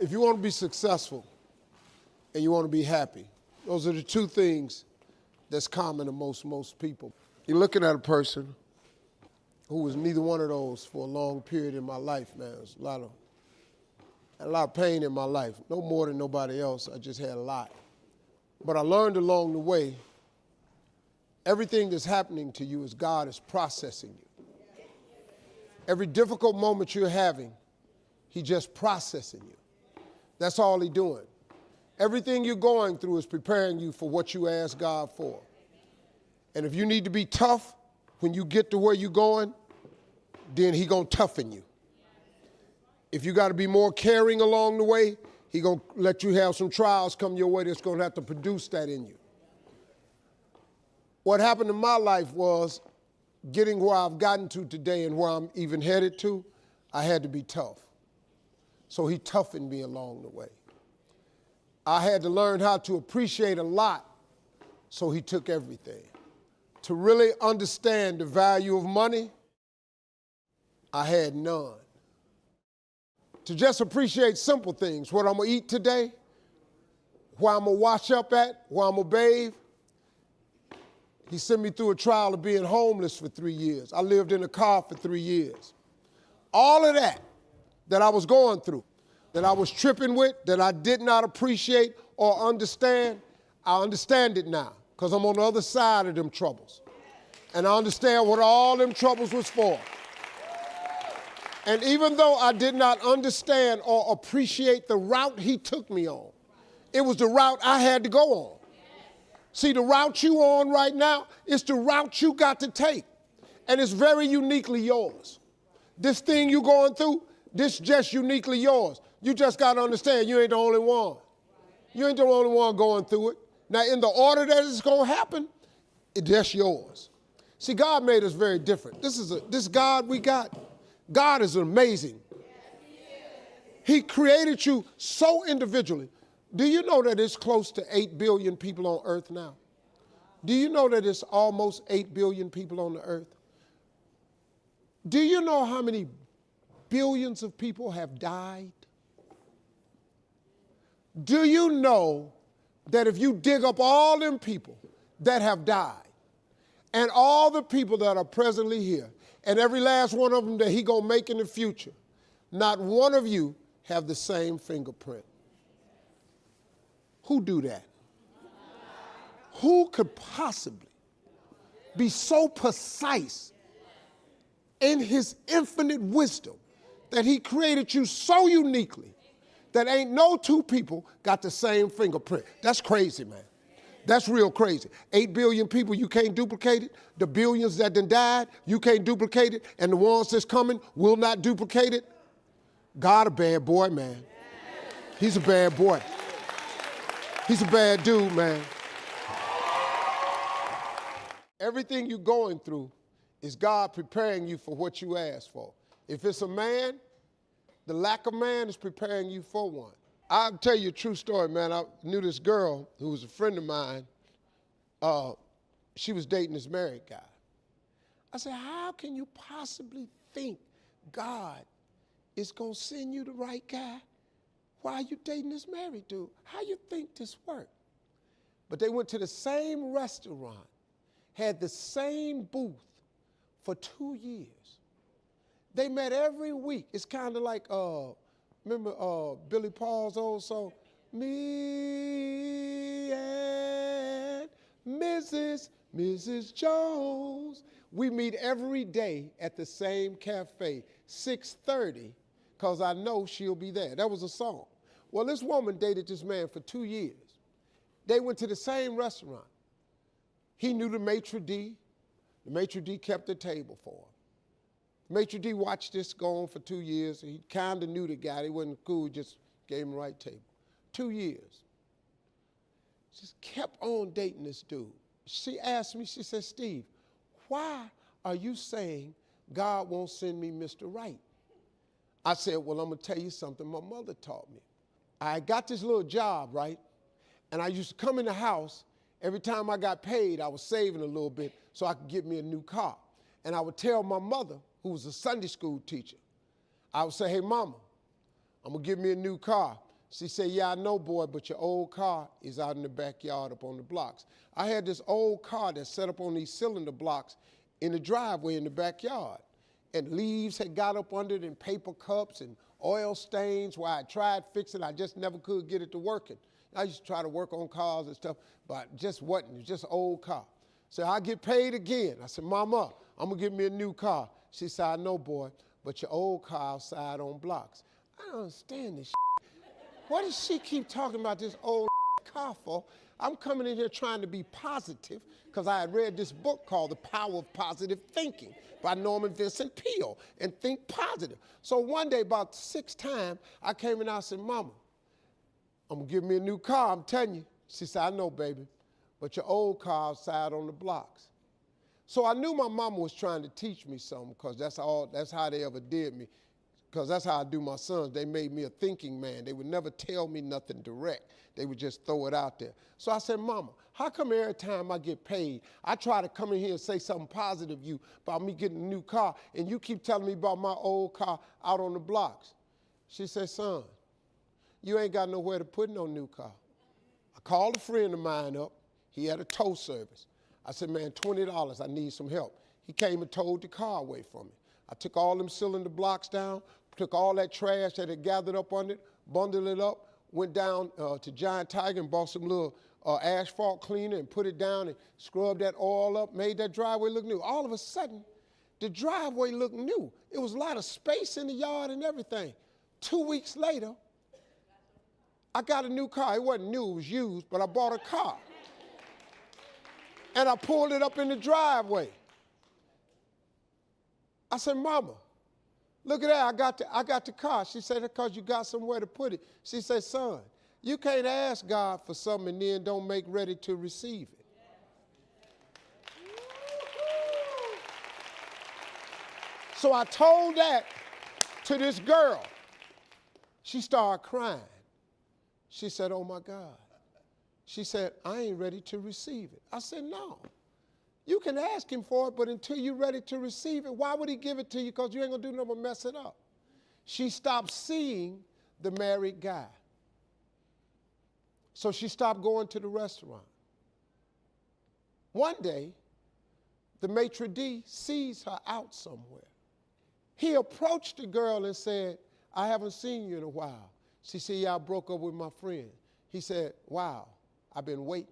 If you want to be successful and you want to be happy, those are the two things that's common to most people. You're looking at a person who was neither one of those for a long period in my life, man. There's a lot of pain in my life, no more than nobody else. I just had a lot. But I learned along the way, everything that's happening to you is God is processing you. Every difficult moment you're having, He's just processing you. That's all He's doing. Everything you're going through is preparing you for what you ask God for. And if you need to be tough when you get to where you're going, then He's going to toughen you. If you got to be more caring along the way, He's going to let you have some trials come your way that's going to have to produce that in you. What happened in my life was getting where I've gotten to today and where I'm even headed to, I had to be tough. So He toughened me along the way. I had to learn how to appreciate a lot, so He took everything. To really understand the value of money, I had none. To just appreciate simple things, what I'm going to eat today, where I'm going to wash up at, where I'm going to bathe. He sent me through a trial of being homeless for 3 years. I lived in a car for 3 years. All of that I was going through, that I was tripping with, that I did not appreciate or understand, I understand it now because I'm on the other side of them troubles. And I understand what all them troubles was for. And even though I did not understand or appreciate the route He took me on, it was the route I had to go on. See, the route you on right now is the route you got to take. And it's very uniquely yours. This thing you're going through, this just uniquely yours. You just got to understand you ain't the only one. You ain't the only one going through it. Now, in the order that it's going to happen, it's just yours. See, God made us very different. This God we got, God is amazing. He created you so individually. Do you know that it's close to 8 billion people on earth now? Do you know that it's almost 8 billion people on the earth? Do you know how many billions of people have died? Do you know that if you dig up all them people that have died and all the people that are presently here and every last one of them that He gonna make in the future, not one of you have the same fingerprint? Who do that? Who could possibly be so precise in His infinite wisdom that He created you so uniquely that ain't no two people got the same fingerprint? That's crazy, man. That's real crazy. 8 billion people, you can't duplicate it. The billions that done died, you can't duplicate it. And the ones that's coming will not duplicate it. God a bad boy, man. He's a bad boy. He's a bad dude, man. Everything you're going through is God preparing you for what you asked for. If it's a man, the lack of man is preparing you for one. I'll tell you a true story, man. I knew this girl who was a friend of mine. She was dating this married guy. I said, how can you possibly think God is going to send you the right guy while you dating this married dude? How you think this worked? But they went to the same restaurant, had the same booth for 2 years. They met every week. It's kind of like, remember Billy Paul's old song, Me and Mrs. Jones. We meet every day at the same cafe, 6:30, because I know she'll be there. That was a song. Well, this woman dated this man for 2 years. They went to the same restaurant. He knew the maitre d'. The maitre d' kept the table for him. The maitre d' watched this go on for 2 years. He kind of knew the guy. He wasn't cool, just gave him the right table. 2 years. Just kept on dating this dude. She asked me, she said, Steve, why are you saying God won't send me Mr. Right? I said, well, I'm going to tell you something my mother taught me. I got this little job, right? And I used to come in the house. Every time I got paid, I was saving a little bit so I could get me a new car. And I would tell my mother, who was a Sunday school teacher, I would say, hey, Mama, I'm going to get me a new car. She said, yeah, I know, boy, but your old car is out in the backyard up on the blocks. I had this old car that's set up on these cylinder blocks in the driveway in the backyard. And leaves had got up under it and paper cups and oil stains where I tried fixing it. I just never could get it to working. I used to try to work on cars and stuff, but it just wasn't. It was just an old car. So I get paid again. I said, Mama, I'm going to get me a new car. She said, I know, boy, but your old car outside on blocks. I don't understand this shit. What does she keep talking about this old car for? I'm coming in here trying to be positive because I had read this book called The Power of Positive Thinking by Norman Vincent Peale, and think positive. So one day, about 6 times, I came in and I said, Mama, I'm going to give me a new car, I'm telling you. She said, I know, baby, but your old car outside on the blocks. So I knew my mama was trying to teach me something because that's how they ever did me. Because that's how I do my sons. They made me a thinking man. They would never tell me nothing direct. They would just throw it out there. So I said, Mama, how come every time I get paid, I try to come in here and say something positive to you about me getting a new car, and you keep telling me about my old car out on the blocks? She said, son, you ain't got nowhere to put no new car. I called a friend of mine up. He had a tow service. I said, man, $20, I need some help. He came and towed the car away from me. I took all them cylinder blocks down, took all that trash that had gathered up on it, bundled it up, went down to Giant Tiger and bought some little asphalt cleaner and put it down and scrubbed that oil up, made that driveway look new. All of a sudden, the driveway looked new. It was a lot of space in the yard and everything. 2 weeks later, I got a new car. It wasn't new, it was used, but I bought a car. And I pulled it up in the driveway. I said, Mama, look at that, I got the car. She said, because you got somewhere to put it. She said, son, you can't ask God for something and then don't make ready to receive it. So I told that to this girl. She started crying. She said, oh my God. She said, I ain't ready to receive it. I said, no. You can ask him for it, but until you're ready to receive it, why would he give it to you? Because you ain't going to do nothing but mess it up. She stopped seeing the married guy. So she stopped going to the restaurant. One day, the maitre d' sees her out somewhere. He approached the girl and said, I haven't seen you in a while. She said, yeah, I broke up with my friend. He said, wow, I've been waiting.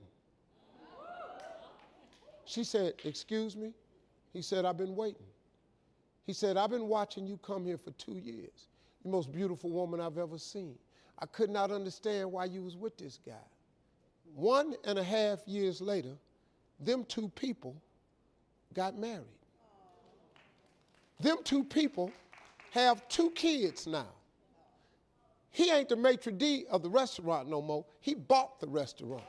She said, excuse me? He said, I've been waiting. He said, I've been watching you come here for 2 years. The most beautiful woman I've ever seen. I could not understand why you was with this guy. 1.5 years later, them two people got married. Them two people have 2 kids now. He ain't the maitre d' of the restaurant no more. He bought the restaurant.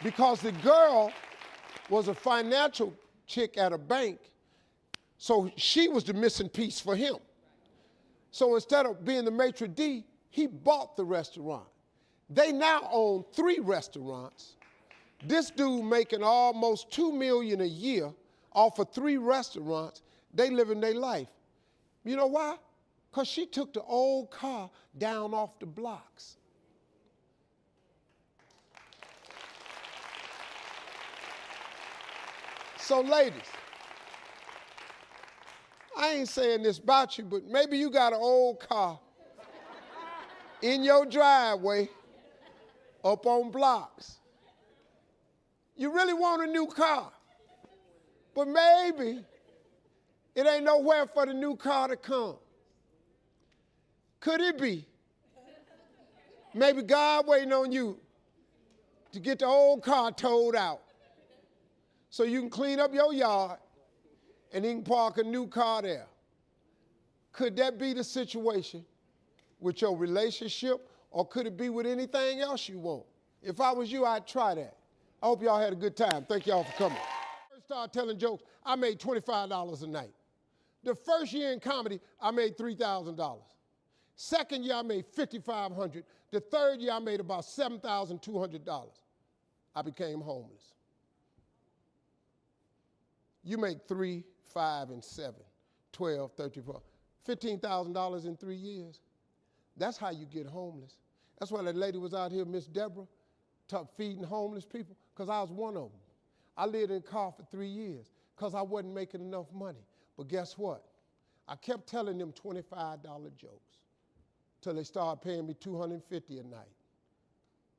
Because the girl was a financial chick at a bank, so she was the missing piece for him. So instead of being the maitre d', he bought the restaurant. They now own 3 restaurants. This dude making almost $2 million a year off of 3 restaurants. They living their life. You know why? Because she took the old car down off the blocks. So ladies, I ain't saying this about you, but maybe you got an old car in your driveway up on blocks. You really want a new car, but maybe it ain't nowhere for the new car to come. Could it be? Maybe God waiting on you to get the old car towed out so you can clean up your yard and he can park a new car there. Could that be the situation with your relationship, or could it be with anything else you want? If I was you, I'd try that. I hope y'all had a good time. Thank y'all for coming. I first started telling jokes, I made $25 a night. The first year in comedy, I made $3,000. Second year, I made $5,500. The third year, I made about $7,200. I became homeless. You make 3, 5, and 7, 12, 34, $15,000 in 3 years. That's how you get homeless. That's why that lady was out here, Miss Deborah, feeding homeless people, because I was one of them. I lived in a car for 3 years because I wasn't making enough money. But guess what? I kept telling them $25 jokes till they started paying me $250 a night.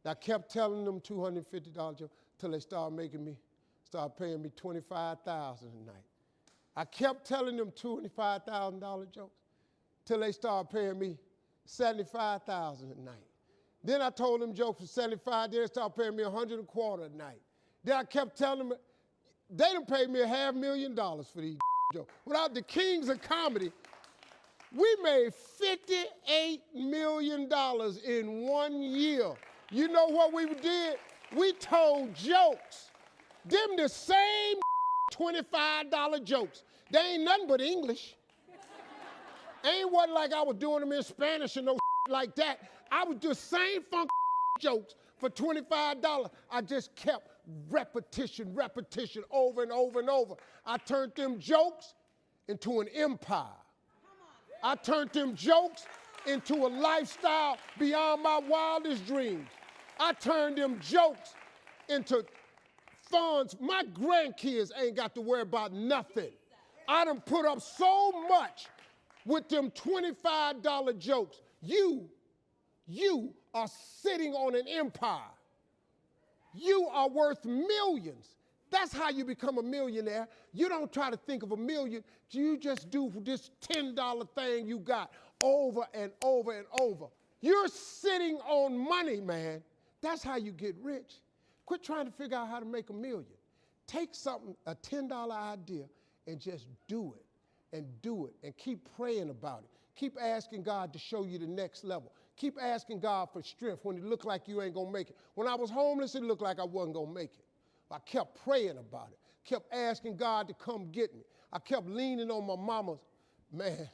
I kept telling them $250 jokes till they started paying me $25,000 a night. I kept telling them $25,000 jokes till they started paying me $75,000 a night. Then I told them jokes for $75, then they started paying me $125 a night. Then I kept telling them, they done paid me $500,000 for these jokes. Without the kings of comedy, we made $58 million in 1 year. You know what we did? We told jokes. Them the same $25 jokes. They ain't nothing but English. Ain't wasn't like I was doing them in Spanish and no like that. I was just saying funk jokes for $25. I just kept repetition over and over and over. I turned them jokes into an empire. I turned them jokes into a lifestyle beyond my wildest dreams. I turned them jokes into funds. My grandkids ain't got to worry about nothing. I done put up so much with them $25 jokes. You are sitting on an empire. You are worth millions. That's how you become a millionaire. You don't try to think of a million. You just do this $10 thing you got over and over and over. You're sitting on money, man. That's how you get rich. Quit trying to figure out how to make a million. Take something, a $10 idea, and just do it, and keep praying about it. Keep asking God to show you the next level. Keep asking God for strength when it looked like you ain't gonna make it. When I was homeless, it looked like I wasn't gonna make it. I kept praying about it, kept asking God to come get me. I kept leaning on my mama. Man,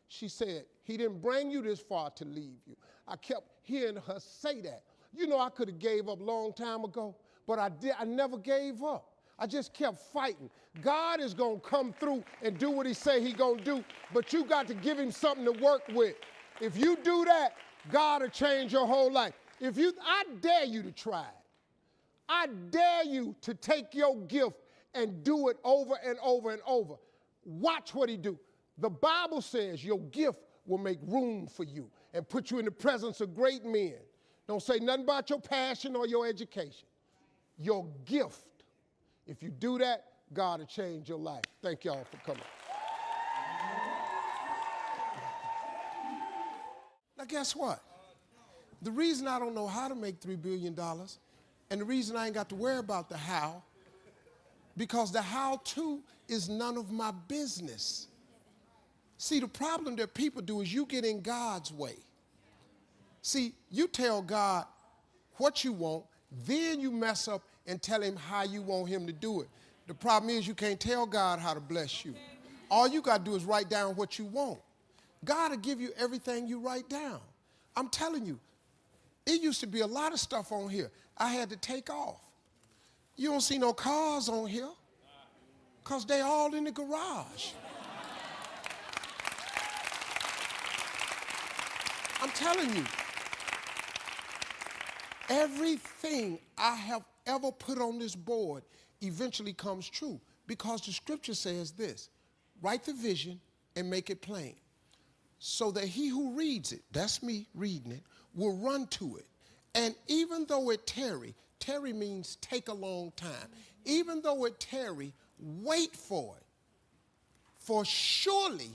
she said, he didn't bring you this far to leave you. I kept hearing her say that. You know, I could have gave up a long time ago, but I never gave up. I just kept fighting. God is gonna come through and do what he say he gonna do, but you got to give him something to work with. If you do that, God will change your whole life. I dare you to try it. I dare you to take your gift and do it over and over and over. Watch what he do. The Bible says your gift will make room for you and put you in the presence of great men. Don't say nothing about your passion or your education. Your gift. If you do that, God will change your life. Thank y'all for coming. Now guess what? The reason I don't know how to make $3 billion and the reason I ain't got to worry about the how, because the how-to is none of my business. See, the problem that people do is you get in God's way. See, you tell God what you want, then you mess up and tell him how you want him to do it. The problem is you can't tell God how to bless you. All you got to do is write down what you want. God will give you everything you write down. I'm telling you, it used to be a lot of stuff on here I had to take off. You don't see no cars on here because they all in the garage. I'm telling you, everything I have ever put on this board eventually comes true because the scripture says this: write the vision and make it plain so that he who reads it, that's me reading it, will run to it. And even though it tarry means take a long time. Even though it tarry, wait for it. For surely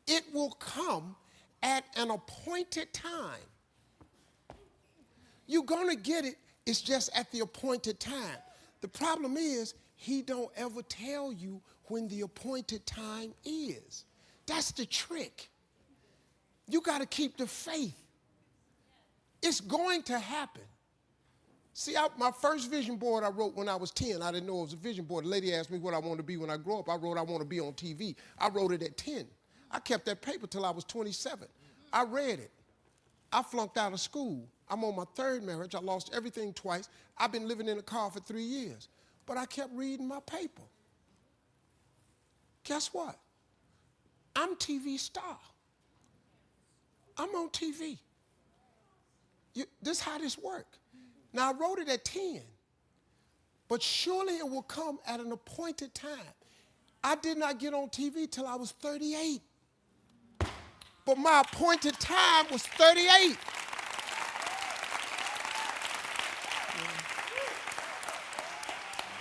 it will come at an appointed time. You're gonna get it, it's just at the appointed time. The problem is, he don't ever tell you when the appointed time is. That's the trick. You gotta keep the faith. It's going to happen. See, my first vision board I wrote when I was 10. I didn't know it was a vision board. The lady asked me what I want to be when I grow up. I wrote, I want to be on TV. I wrote it at 10. I kept that paper till I was 27. I read it. I flunked out of school. I'm on my third marriage. I lost everything twice. I've been living in a car for 3 years. But I kept reading my paper. Guess what? I'm TV star. I'm on TV. This is how this works. Now, I wrote it at 10, but surely it will come at an appointed time. I did not get on TV till I was 38, but my appointed time was 38.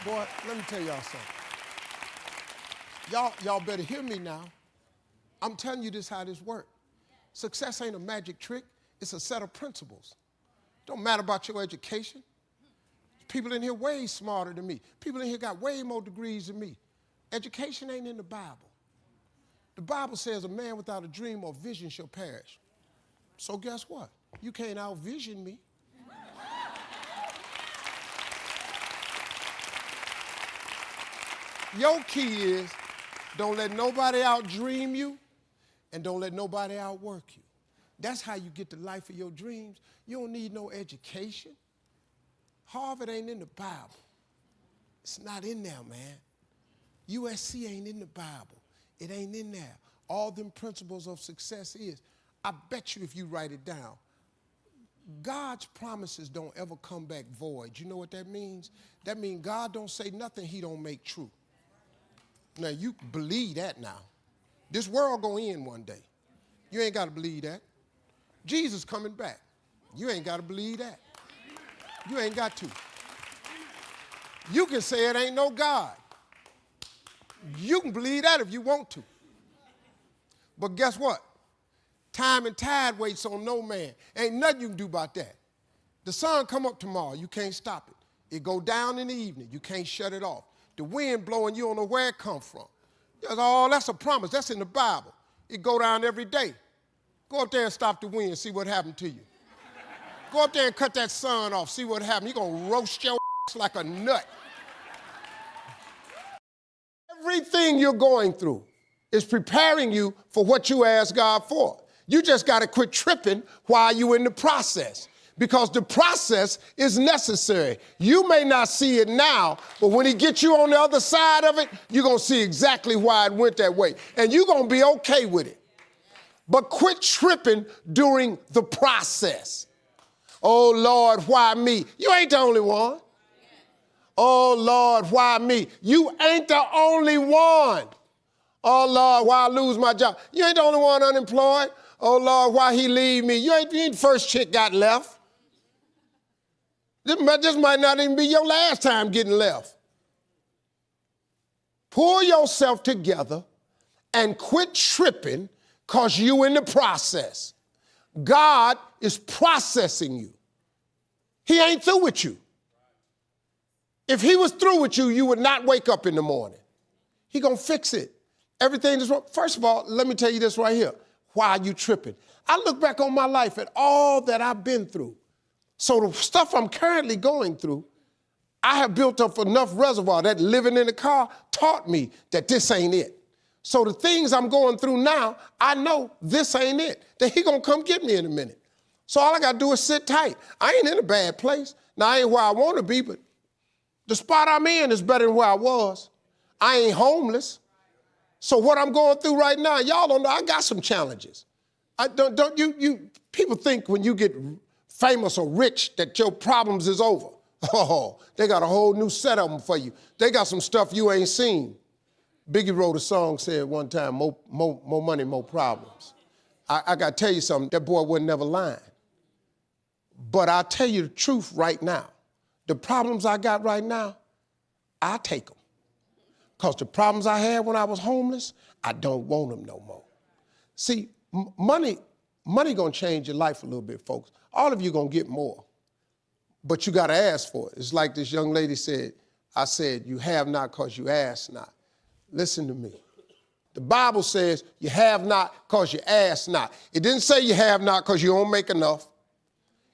Boy, let me tell y'all something. Y'all better hear me now. I'm telling you this how this works. Success ain't a magic trick. It's a set of principles. Don't matter about your education. People in here way smarter than me. People in here got way more degrees than me. Education ain't in the Bible. The Bible says a man without a dream or vision shall perish. So guess what? You can't out-vision me. Your key is don't let nobody out-dream you and don't let nobody outwork you. That's how you get the life of your dreams. You don't need no education. Harvard ain't in the Bible. It's not in there, man. USC ain't in the Bible. It ain't in there. All them principles of success is. I bet you if you write it down, God's promises don't ever come back void. You know what that means? That means God don't say nothing he don't make true. Now, you believe that now. This world gonna end one day. You ain't got to believe that. Jesus coming back. You ain't got to believe that. You ain't got to. You can say it ain't no God. You can believe that if you want to. But guess what? Time and tide waits on no man. Ain't nothing you can do about that. The sun come up tomorrow. You can't stop it. It go down in the evening. You can't shut it off. The wind blowing, you don't know where it come from. That's a promise. That's in the Bible. It go down every day. Go up there and stop the wind, see what happened to you. Go up there and cut that sun off, see what happened. You're going to roast your ass like a nut. Everything you're going through is preparing you for what you asked God for. You just got to quit tripping while you're in the process, because the process is necessary. You may not see it now, but when he gets you on the other side of it, you're going to see exactly why it went that way, and you're going to be okay with it. But quit tripping during the process. Oh, Lord, why me? You ain't the only one. Oh, Lord, why me? You ain't the only one. Oh, Lord, why I lose my job? You ain't the only one unemployed. Oh, Lord, why he leave me? You ain't the first chick got left. This might not even be your last time getting left. Pull yourself together and quit tripping because you in the process. God is processing you. He ain't through with you. If he was through with you, you would not wake up in the morning. He gonna fix it. Everything is wrong. First of all, let me tell you this right here. Why are you tripping? I look back on my life at all that I've been through. So the stuff I'm currently going through, I have built up enough reservoir that living in the car taught me that this ain't it. So the things I'm going through now, I know this ain't it. That he gonna come get me in a minute. So all I gotta do is sit tight. I ain't in a bad place. Now I ain't where I wanna be, but the spot I'm in is better than where I was. I ain't homeless. So what I'm going through right now, y'all don't know, I got some challenges. People think when you get famous or rich that your problems is over. Oh, they got a whole new set of them for you. They got some stuff you ain't seen. Biggie wrote a song, said one time, more money, more problems. I got to tell you something, that boy wasn't never lying. But I'll tell you the truth right now. The problems I got right now, I take them. Because the problems I had when I was homeless, I don't want them no more. See, money gonna change your life a little bit, folks. All of you gonna get more, but you gotta ask for it. It's like this young lady said, I said, you have not because you ask not. Listen to me. The Bible says you have not because you ask not. It didn't say you have not because you don't make enough.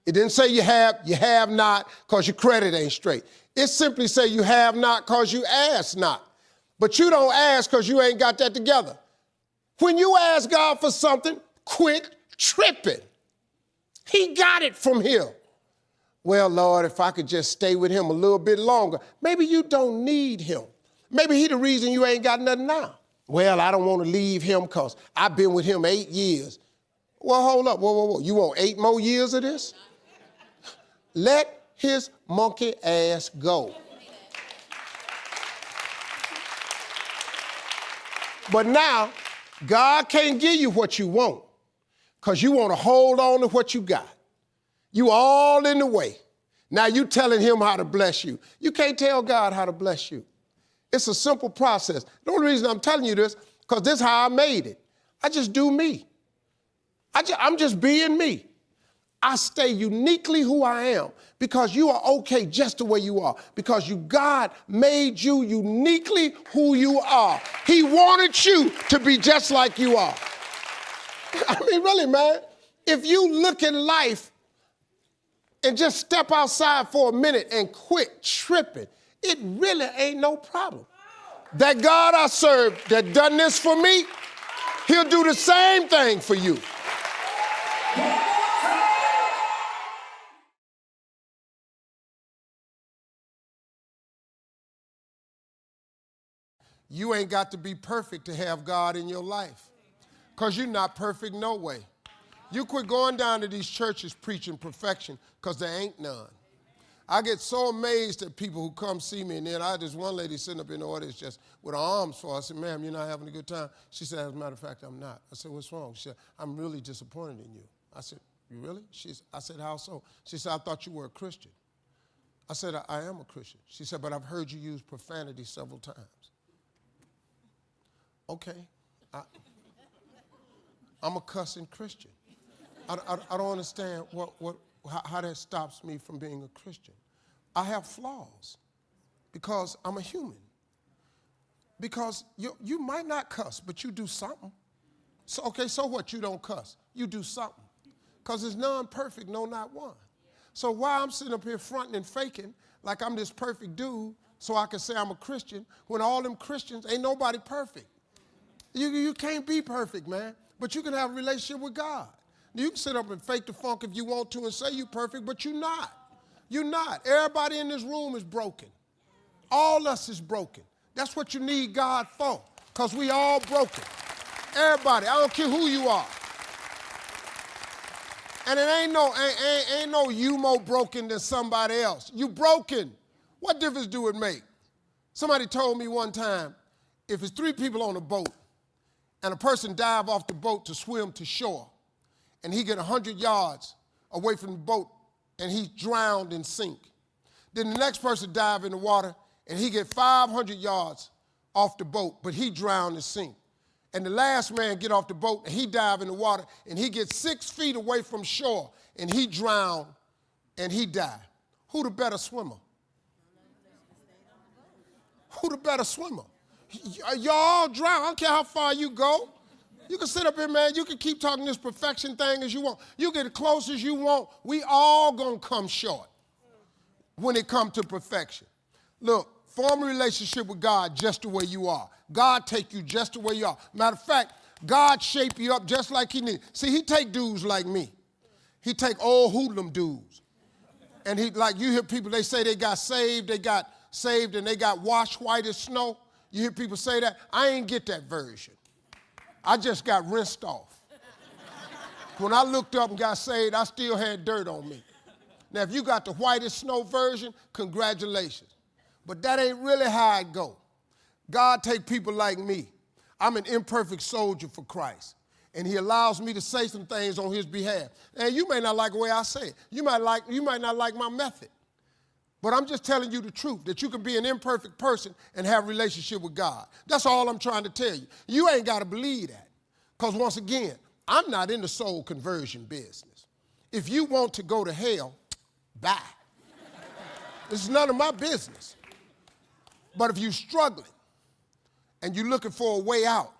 It didn't say you have not because your credit ain't straight. It simply say you have not because you ask not. But you don't ask because you ain't got that together. When you ask God for something, quit tripping. He got it from here. Well, Lord, if I could just stay with him a little bit longer. Maybe you don't need him. Maybe he the reason you ain't got nothing now. Well, I don't want to leave him because I've been with him 8 years. Well, hold up. Whoa. You want 8 more years of this? Let his monkey ass go. But now, God can't give you what you want because you want to hold on to what you got. You all in the way. Now you telling him how to bless you. You can't tell God how to bless you. It's a simple process. The only reason I'm telling you this, because this is how I made it. I just do me. I'm just being me. I stay uniquely who I am because you are okay just the way you are, because God made you uniquely who you are. He wanted you to be just like you are. I mean, really, man, if you look at life and just step outside for a minute and quit tripping, it really ain't no problem. That God I serve that done this for me, he'll do the same thing for you. You ain't got to be perfect to have God in your life, because you're not perfect no way. You quit going down to these churches preaching perfection, because there ain't none. I get so amazed at people who come see me, and then I had this one lady sitting up in the audience just with her arms full. I said, ma'am, you're not having a good time? She said, as a matter of fact, I'm not. I said, what's wrong? She said, I'm really disappointed in you. I said, you really? I said, how so? She said, I thought you were a Christian. I said, I am a Christian. She said, but I've heard you use profanity several times. Okay, I'm a cussing Christian. I don't understand how that stops me from being a Christian. I have flaws because I'm a human. Because you might not cuss, but you do something. So what? You don't cuss. You do something. Because there's none perfect, no, not one. So while I'm sitting up here fronting and faking like I'm this perfect dude so I can say I'm a Christian, when all them Christians, ain't nobody perfect. You can't be perfect, man, but you can have a relationship with God. You can sit up and fake the funk if you want to and say you're perfect, but you're not. You're not. Everybody in this room is broken. All us is broken. That's what you need God for, because we all broken. Everybody, I don't care who you are. And it ain't no you more broken than somebody else. You broken. What difference do it make? Somebody told me one time, if it's 3 people on a boat, and a person dive off the boat to swim to shore, and he get 100 yards away from the boat, and he's drowned and sink. Then the next person dive in the water, and he get 500 yards off the boat, but he drowned and sink. And the last man get off the boat, and he dive in the water, and he gets 6 feet away from shore, and he drowned, and he died. Who the better swimmer? Who the better swimmer? Y'all all drown. I don't care how far you go. You can sit up here, man. You can keep talking this perfection thing as you want. You get as close as you want. We all gonna come short when it comes to perfection. Look, form a relationship with God just the way you are. God take you just the way you are. Matter of fact, God shape you up just like he needs. See, he take dudes like me. He take old hoodlum dudes. And he, like you hear people, they say they got saved and they got washed white as snow. You hear people say that? I ain't get that version. I just got rinsed off. When I looked up and got saved, I still had dirt on me. Now, if you got the whitest snow version, congratulations. But that ain't really how it go. God take people like me. I'm an imperfect soldier for Christ. And he allows me to say some things on his behalf. And you may not like the way I say it. You might not like my method. But I'm just telling you the truth, that you can be an imperfect person and have a relationship with God. That's all I'm trying to tell you. You ain't got to believe that. Because once again, I'm not in the soul conversion business. If you want to go to hell, bye. This is none of my business. But if you're struggling and you're looking for a way out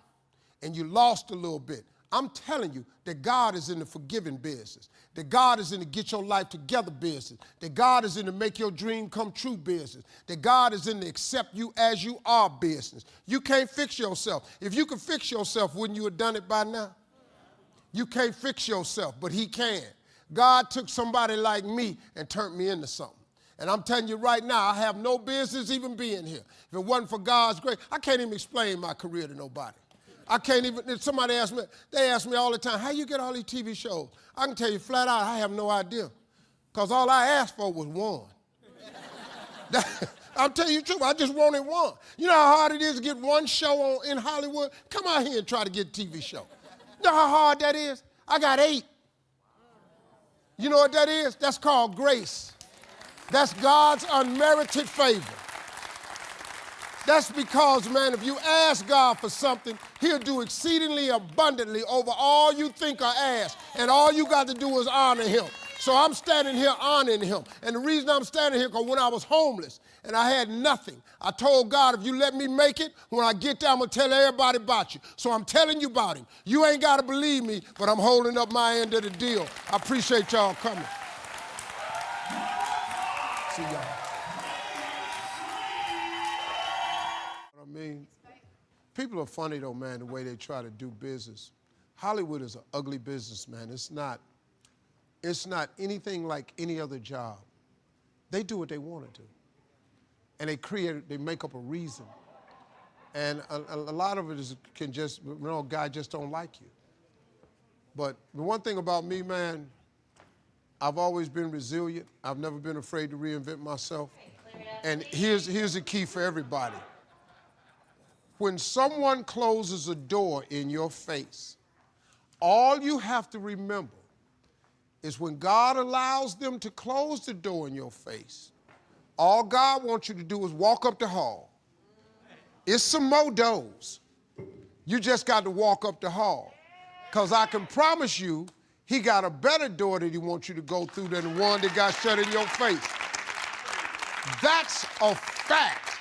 and you lost a little bit, I'm telling you that God is in the forgiving business, that God is in the get your life together business, that God is in the make your dream come true business, that God is in the accept you as you are business. You can't fix yourself. If you could fix yourself, wouldn't you have done it by now? You can't fix yourself, but he can. God took somebody like me and turned me into something. And I'm telling you right now, I have no business even being here. If it wasn't for God's grace, I can't even explain my career to nobody. I can't even, somebody asked me, they ask me all the time, how you get all these TV shows? I can tell you flat out, I have no idea. Because all I asked for was one. I'm telling you the truth, I just wanted one. You know how hard it is to get one show in Hollywood? Come out here and try to get a TV show. You know how hard that is? I got 8. You know what that is? That's called grace. That's God's unmerited favor. That's because, man, if you ask God for something, he'll do exceedingly abundantly over all you think or ask. And all you got to do is honor him. So I'm standing here honoring him. And the reason I'm standing here, because when I was homeless and I had nothing, I told God, if you let me make it, when I get there, I'm going to tell everybody about you. So I'm telling you about him. You ain't got to believe me, but I'm holding up my end of the deal. I appreciate y'all coming. See y'all. I mean, people are funny, though, man, the way they try to do business. Hollywood is an ugly business, man. It's not anything like any other job. They do what they want to do. And they make up a reason. And a lot of it can just, guy just don't like you. But the one thing about me, man, I've always been resilient. I've never been afraid to reinvent myself. And here's the key for everybody. When someone closes a door in your face, all you have to remember is when God allows them to close the door in your face, all God wants you to do is walk up the hall. It's some more doors. You just got to walk up the hall. Because I can promise you, he got a better door that he wants you to go through than the one that got shut in your face. That's a fact.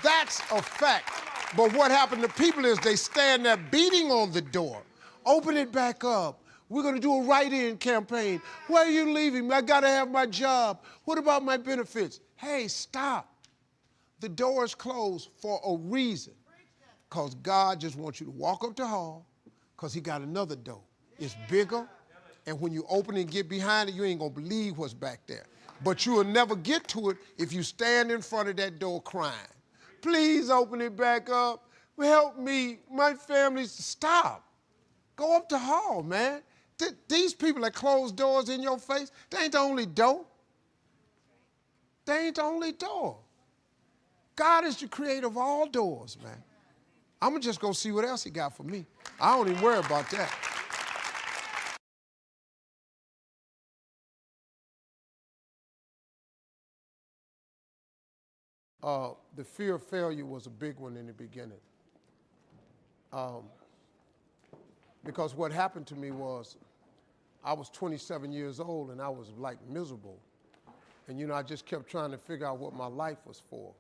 That's a fact. But what happened to people is they stand there beating on the door. Open it back up. We're going to do a write-in campaign. Where are you leaving? I got to have my job. What about my benefits? Hey, stop. The door is closed for a reason. Because God just wants you to walk up the hall because he got another door. It's bigger, and when you open it and get behind it, you ain't going to believe what's back there. But you will never get to it if you stand in front of that door crying. Please open it back up. Help me. My family's... Stop. Go up the hall, man. These people that close doors in your face, they ain't the only door. They ain't the only door. God is the creator of all doors, man. I'm going to just go see what else he got for me. I don't even worry about that. The fear of failure was a big one in the beginning. Because what happened to me was I was 27 years old and I was like miserable. And, I just kept trying to figure out what my life was for.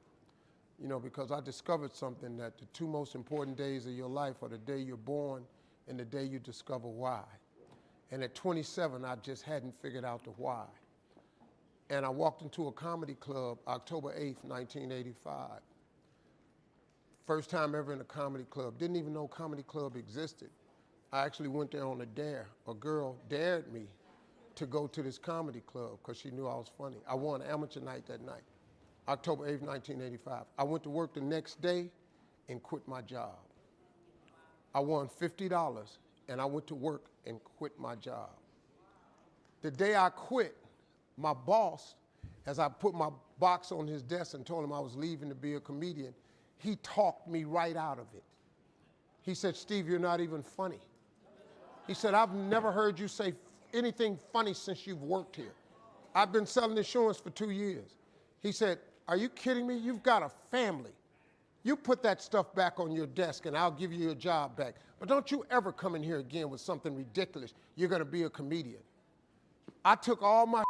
Because I discovered something that the 2 most important days of your life are the day you're born and the day you discover why. And at 27, I just hadn't figured out the why. And I walked into a comedy club October 8th, 1985. First time ever in a comedy club. Didn't even know comedy club existed. I actually went there on a dare. A girl dared me to go to this comedy club because she knew I was funny. I won amateur night that night, October 8th, 1985. I went to work the next day and quit my job. I won $50 and I went to work and quit my job. The day I quit, my boss, as I put my box on his desk and told him I was leaving to be a comedian, he talked me right out of it. He said, Steve, you're not even funny. He said, I've never heard you say anything funny since you've worked here. I've been selling insurance for 2 years. He said, are you kidding me? You've got a family. You put that stuff back on your desk and I'll give you your job back. But don't you ever come in here again with something ridiculous. You're going to be a comedian. I took all my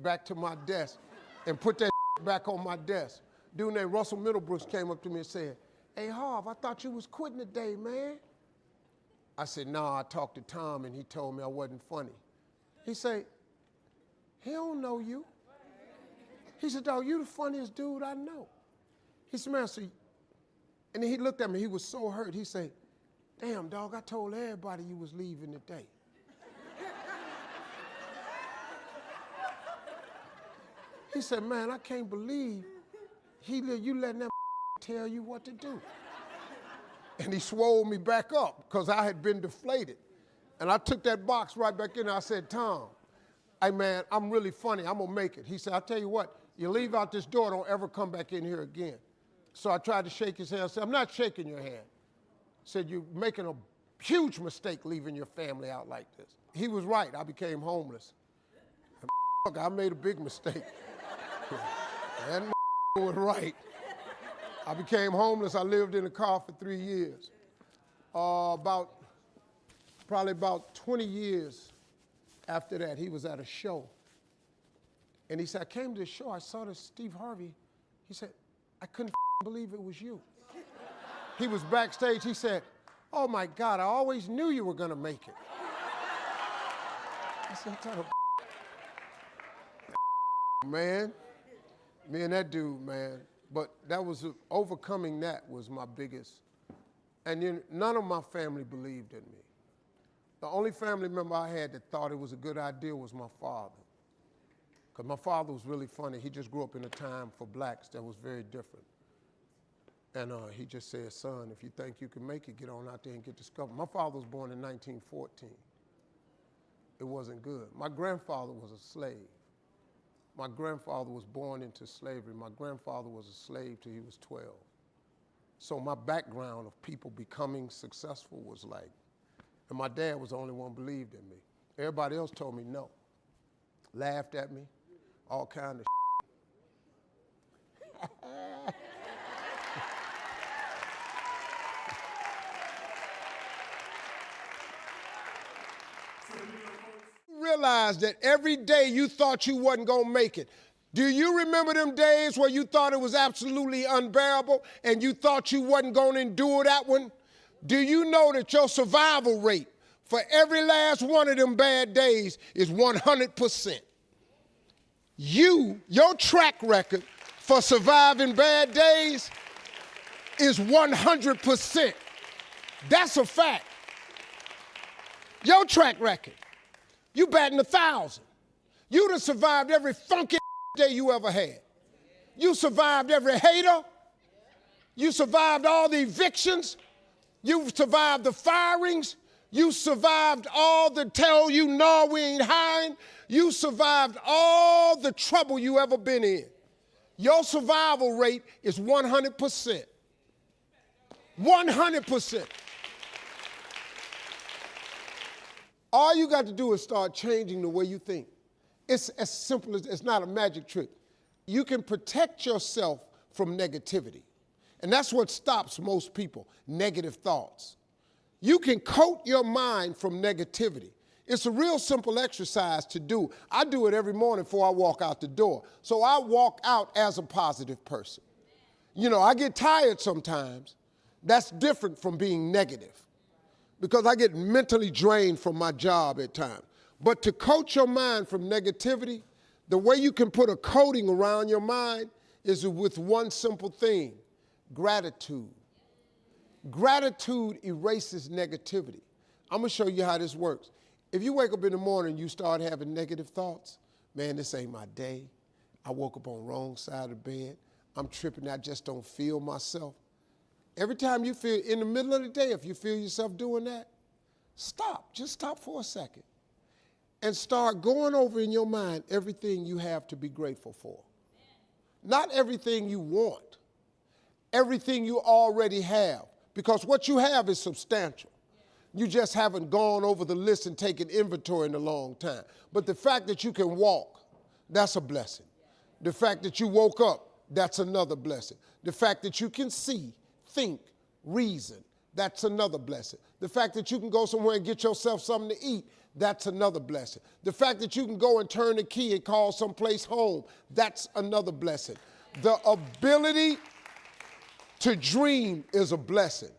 back to my desk and put that back on my desk. Dude named Russell Middlebrooks came up to me and said, hey, Harv, I thought you was quitting today, man. I said, no, I talked to Tom and he told me I wasn't funny. He said, he don't know you. He said, dog, you the funniest dude I know. He said, man, see, and then he looked at me, he was so hurt. He said, damn, dog, I told everybody you was leaving today. He said, man, I can't believe you letting that tell you what to do. And he swole me back up because I had been deflated. And I took that box right back in. I said, Tom, hey man, I'm really funny. I'm gonna make it. He said, I'll tell you what, you leave out this door, don't ever come back in here again. So I tried to shake his hand. I said, I'm not shaking your hand. I said, you're making a huge mistake leaving your family out like this. He was right. I became homeless. And I made a big mistake. And was right. I became homeless. I lived in a car for 3 years. Probably about 20 years after that, he was at a show. And he said, I came to the show, I saw this Steve Harvey. He said, I couldn't believe it was you. He was backstage, he said, oh my God, I always knew you were gonna make it. I said, man, me and that dude, man. But that was, overcoming that was my biggest. And then none of my family believed in me. The only family member I had that thought it was a good idea was my father. Because my father was really funny. He just grew up in a time for blacks that was very different. And he just said, son, if you think you can make it, get on out there and get discovered. My father was born in 1914. It wasn't good. My grandfather was a slave. My grandfather was born into slavery. My grandfather was a slave till he was 12. So my background of people becoming successful was like, and my dad was the only one who believed in me. Everybody else told me no. Laughed at me, all kind of Realize that every day you thought you wasn't gonna make it. Do you remember them days where you thought it was absolutely unbearable and you thought you wasn't gonna endure that one? Do you know that your survival rate for every last one of them bad days is 100%? Your track record for surviving bad days is 100%. That's a fact. Your track record. You batting 1,000. You'd have survived every funky day you ever had. You survived every hater. You survived all the evictions. You survived the firings. You survived all the tell you no, we ain't hiring. You survived all the trouble you ever been in. Your survival rate is 100%. 100%. All you got to do is start changing the way you think. It's as simple as, it's not a magic trick. You can protect yourself from negativity. And that's what stops most people, negative thoughts. You can coat your mind from negativity. It's a real simple exercise to do. I do it every morning before I walk out the door. So I walk out as a positive person. You know, I get tired sometimes. That's different from being negative because I get mentally drained from my job at times. But to coat your mind from negativity, the way you can put a coating around your mind is with one simple thing, gratitude. Gratitude erases negativity. I'm gonna show you how this works. If you wake up in the morning and you start having negative thoughts, man, this ain't my day. I woke up on the wrong side of the bed. I'm tripping, I just don't feel myself. Every time you feel, in the middle of the day, if you feel yourself doing that, stop, just stop for a second and start going over in your mind everything you have to be grateful for. Not everything you want, everything you already have. Because what you have is substantial. You just haven't gone over the list and taken inventory in a long time. But the fact that you can walk, that's a blessing. The fact that you woke up, that's another blessing. The fact that you can see, think, reason, that's another blessing. The fact that you can go somewhere and get yourself something to eat, that's another blessing. The fact that you can go and turn the key and call someplace home, that's another blessing. The ability to dream is a blessing.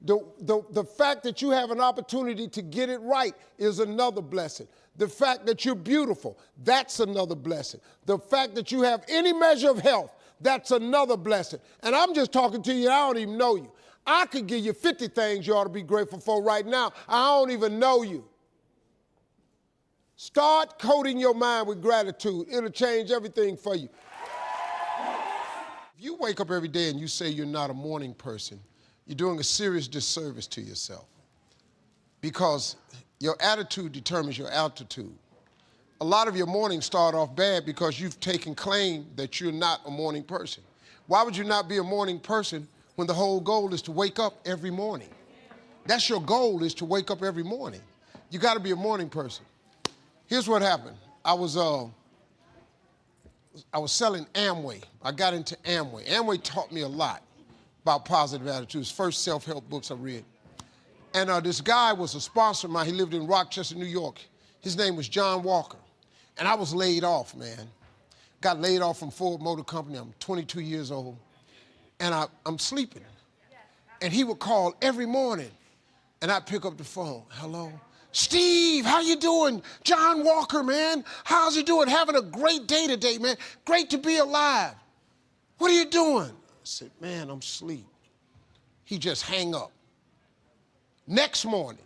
The fact that you have an opportunity to get it right is another blessing. The fact that you're beautiful, that's another blessing. The fact that you have any measure of health, that's another blessing. And I'm just talking to you, I don't even know you. I could give you 50 things you ought to be grateful for right now. I don't even know you. Start coating your mind with gratitude. It'll change everything for you. If you wake up every day and you say you're not a morning person, you're doing a serious disservice to yourself, because your attitude determines your altitude. A lot of your mornings start off bad because you've taken claim that you're not a morning person. Why would you not be a morning person when the whole goal is to wake up every morning? That's your goal, is to wake up every morning. You got to be a morning person. Here's what happened. I was selling Amway. I got into Amway. Amway taught me a lot about positive attitudes. First self-help books I read. And this guy was a sponsor of mine. He lived in Rochester, New York. His name was John Walker. And I was laid off, man. Got laid off from Ford Motor Company. I'm 22 years old. And I'm sleeping. And he would call every morning. And I'd pick up the phone. Hello? Steve, how you doing? John Walker, man. How's you doing? Having a great day today, man. Great to be alive. What are you doing? I said, man, I'm asleep. He just hang up. Next morning.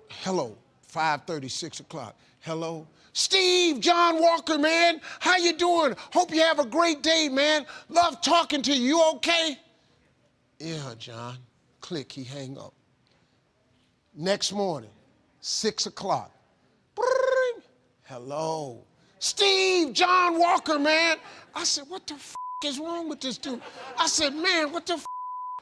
Hello. 5:30, 6 o'clock. Hello? Steve, John Walker, man. How you doing? Hope you have a great day, man. Love talking to you. You okay? Yeah, John. Click, he hang up. Next morning, 6 o'clock. Hello. Steve, John Walker, man. I said, what the is wrong with this dude? I said, man, what the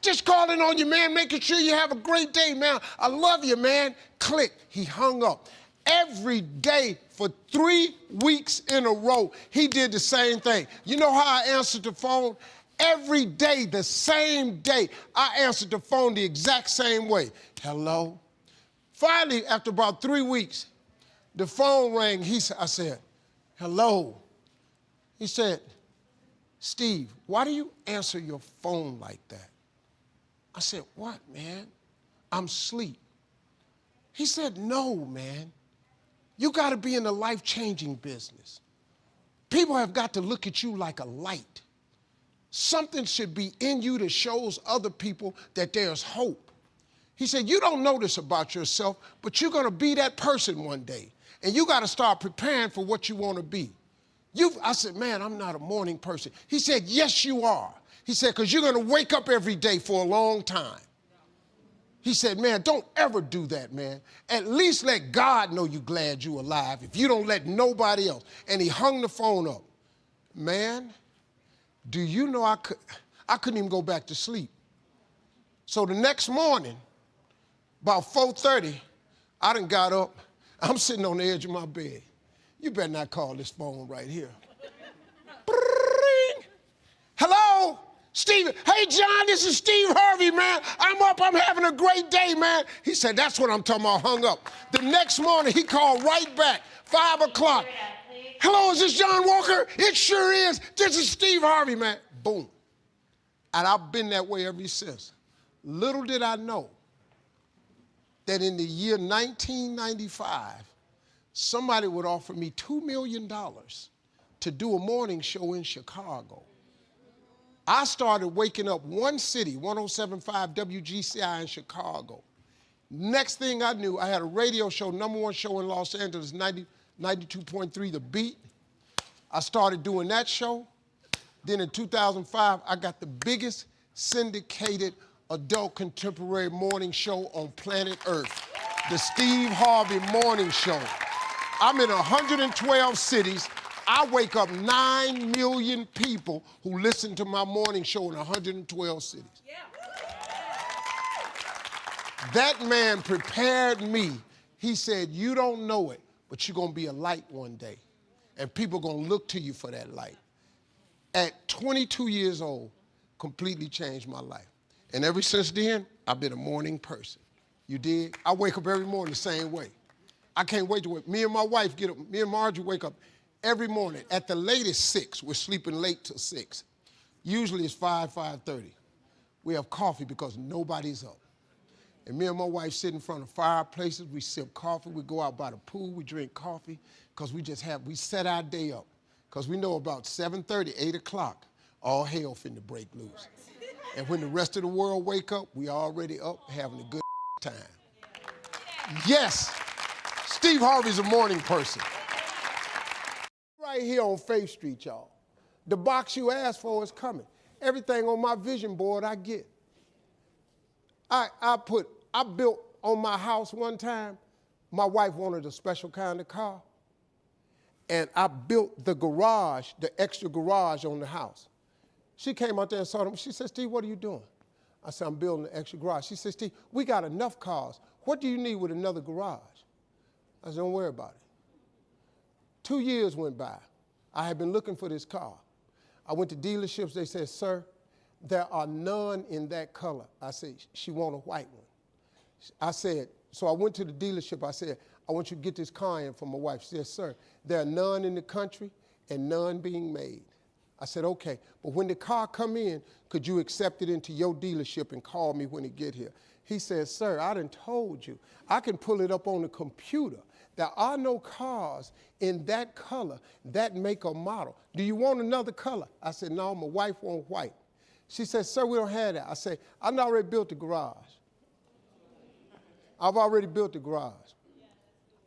just calling on you, man, making sure you have a great day, man. I love you, man. Click, he hung up. Every day for 3 weeks in a row, he did the same thing. You know how I answered the phone? Every day, the same day, I answered the phone the exact same way. Hello? Finally, after about 3 weeks, the phone rang. I said, hello? He said, Steve, why do you answer your phone like that? I said, what, man? I'm asleep. He said, no, man. You got to be in the life-changing business. People have got to look at you like a light. Something should be in you that shows other people that there's hope. He said, you don't know this about yourself, but you're going to be that person one day. And you got to start preparing for what you want to be. I said, man, I'm not a morning person. He said, yes, you are. He said, because you're going to wake up every day for a long time. He said, man, don't ever do that, man. At least let God know you're glad you're alive if you don't let nobody else. And he hung the phone up. Man, do you know I couldn't even go back to sleep. So the next morning, about 4:30, I done got up. I'm sitting on the edge of my bed. You better not call this phone right here. Hello? Steve, hey, John, this is Steve Harvey, man. I'm up, I'm having a great day, man. He said, that's what I'm talking about, hung up. The next morning, he called right back, 5 o'clock. Hello, is this John Walker? It sure is. This is Steve Harvey, man. Boom. And I've been that way ever since. Little did I know that in the year 1995, somebody would offer me $2 million to do a morning show in Chicago. I started waking up one city, 107.5 WGCI in Chicago. Next thing I knew, I had a radio show, #1 show in Los Angeles, 92.3 The Beat. I started doing that show. Then in 2005, I got the biggest syndicated adult contemporary morning show on planet Earth, the Steve Harvey Morning Show. I'm in 112 cities. I wake up 9 million people who listen to my morning show in 112 cities. Yeah. That man prepared me. He said, you don't know it, but you're going to be a light one day. And people are going to look to you for that light. At 22 years old, completely changed my life. And ever since then, I've been a morning person. You dig? I wake up every morning the same way. I can't wait to wake. Me and my wife get up. Me and Margie wake up every morning at the latest 6. We're sleeping late till 6. Usually it's 5:30. We have coffee because nobody's up. And me and my wife sit in front of fireplaces. We sip coffee. We go out by the pool. We drink coffee because we set our day up. Because we know about 7:30, 8 o'clock, all hell finna break loose. And when the rest of the world wake up, we already up having a good time. Yes, Steve Harvey's a morning person. Right here on Faith Street, y'all. The box you asked for is coming. Everything on my vision board I get. I built on my house one time, my wife wanted a special kind of car, and I built the garage, the extra garage on the house. She came out there and saw them. She said, Steve, what are you doing? I said, I'm building the extra garage. She said, Steve, we got enough cars. What do you need with another garage? I said, don't worry about it. 2 years went by. I had been looking for this car. I went to dealerships. They said, sir, there are none in that color. I said, she want a white one. I said, so I went to the dealership. I said, I want you to get this car in for my wife. She said, sir, there are none in the country and none being made. I said, okay, but when the car come in, could you accept it into your dealership and call me when it get here? He said, sir, I done told you. I can pull it up on the computer. There are no cars in that color, that make or model. Do you want another color? I said, no, my wife wants white. She said, sir, we don't have that. I said, I've already built the garage. I've already built the garage.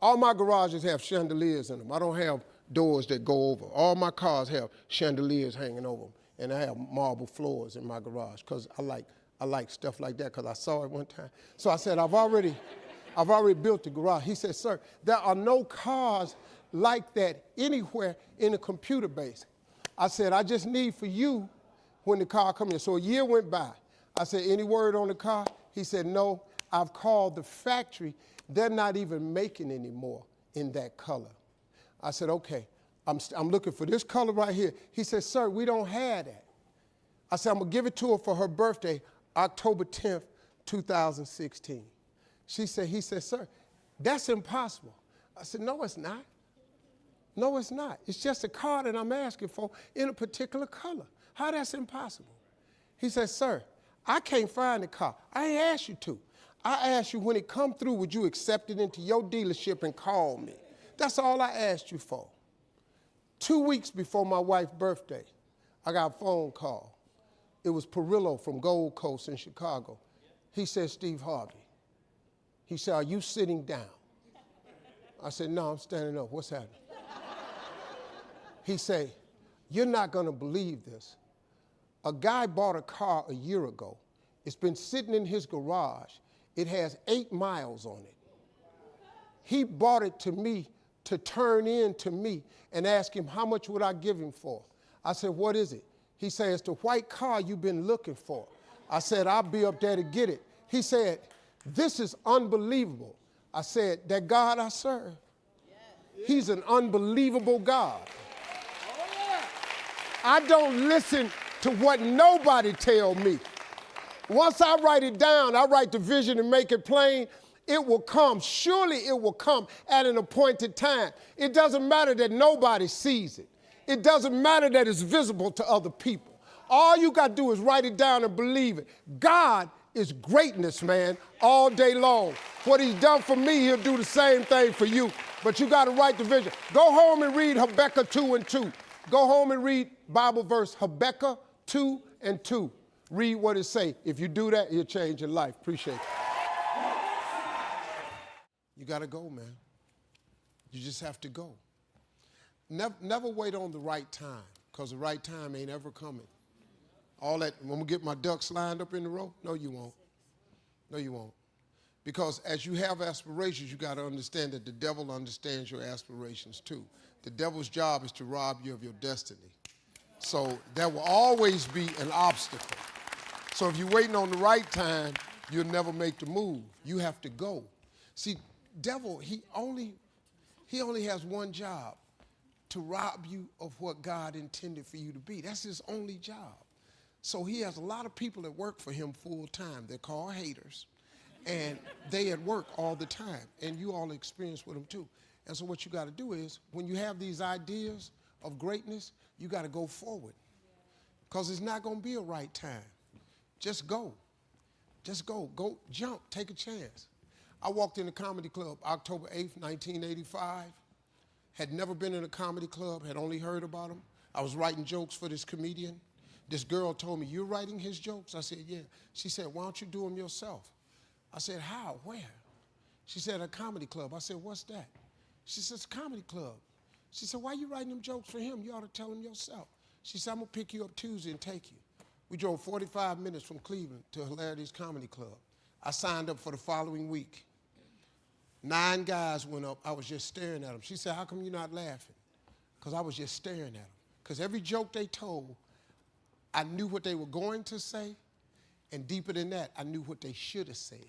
All my garages have chandeliers in them. I don't have doors that go over. All my cars have chandeliers hanging over them, and I have marble floors in my garage because I like stuff like that because I saw it one time. So I said, I've already built the garage. He said, sir, there are no cars like that anywhere in the computer base. I said, I just need for you when the car comes in. So a year went by. I said, any word on the car? He said, no, I've called the factory. They're not even making anymore in that color. I said, okay, I'm looking for this color right here. He said, sir, we don't have that. I said, I'm going to give it to her for her birthday, October 10th, 2016. He said, sir, that's impossible. I said, no, it's not. No, it's not. It's just a car that I'm asking for in a particular color. How that's impossible? He said, sir, I can't find the car. I ain't asked you to. I asked you when it come through, would you accept it into your dealership and call me? That's all I asked you for. 2 weeks before my wife's birthday, I got a phone call. It was Perillo from Gold Coast in Chicago. He said, Steve Harvey. He said, are you sitting down? I said, no, I'm standing up. What's happening? He said, you're not going to believe this. A guy bought a car a year ago. It's been sitting in his garage. It has 8 miles on it. He bought it to me to turn in to me and ask him, how much would I give him for? I said, what is it? He said, it's the white car you've been looking for. I said, I'll be up there to get it. He said, this is unbelievable. I said, that God I serve, he's an unbelievable God. I don't listen to what nobody tell me. Once I write it down, I write the vision and make it plain, it will come. Surely it will come at an appointed time. It doesn't matter that nobody sees it. It doesn't matter that it's visible to other people. All you got to do is write it down and believe it. God is greatness, man, all day long. What he's done for me, he'll do the same thing for you. But you got to write the vision. Go home and read Habakkuk 2:2. Go home and read Bible verse Habakkuk 2:2. Read what it say. If you do that, it'll change your life. Appreciate it. You got to go, man. You just have to go. Never wait on the right time, because the right time ain't ever coming. All that, when we get my ducks lined up in the row, no, you won't. No, you won't. Because as you have aspirations, you got to understand that the devil understands your aspirations too. The devil's job is to rob you of your destiny. So there will always be an obstacle. So if you're waiting on the right time, you'll never make the move. You have to go. See, devil, he only has one job, to rob you of what God intended for you to be. That's his only job. So he has a lot of people that work for him full time. They're called haters. And they at work all the time. And you all experience with them too. And so what you got to do is, when you have these ideas of greatness, you got to go forward. Because it's not going to be a right time. Just go. Just go. Go, jump, take a chance. I walked in a comedy club October 8th, 1985. Had never been in a comedy club, had only heard about him. I was writing jokes for this comedian. This girl told me, you're writing his jokes? I said, yeah. She said, why don't you do them yourself? I said, how? Where? She said, a comedy club. I said, what's that? She said, it's a comedy club. She said, why are you writing them jokes for him? You ought to tell him yourself. She said, I'm going to pick you up Tuesday and take you. We drove 45 minutes from Cleveland to Hilarity's Comedy Club. I signed up for the following week. 9 guys went up. I was just staring at them. She said, how come you're not laughing? Because I was just staring at them. Because every joke they told, I knew what they were going to say, and deeper than that, I knew what they should have said.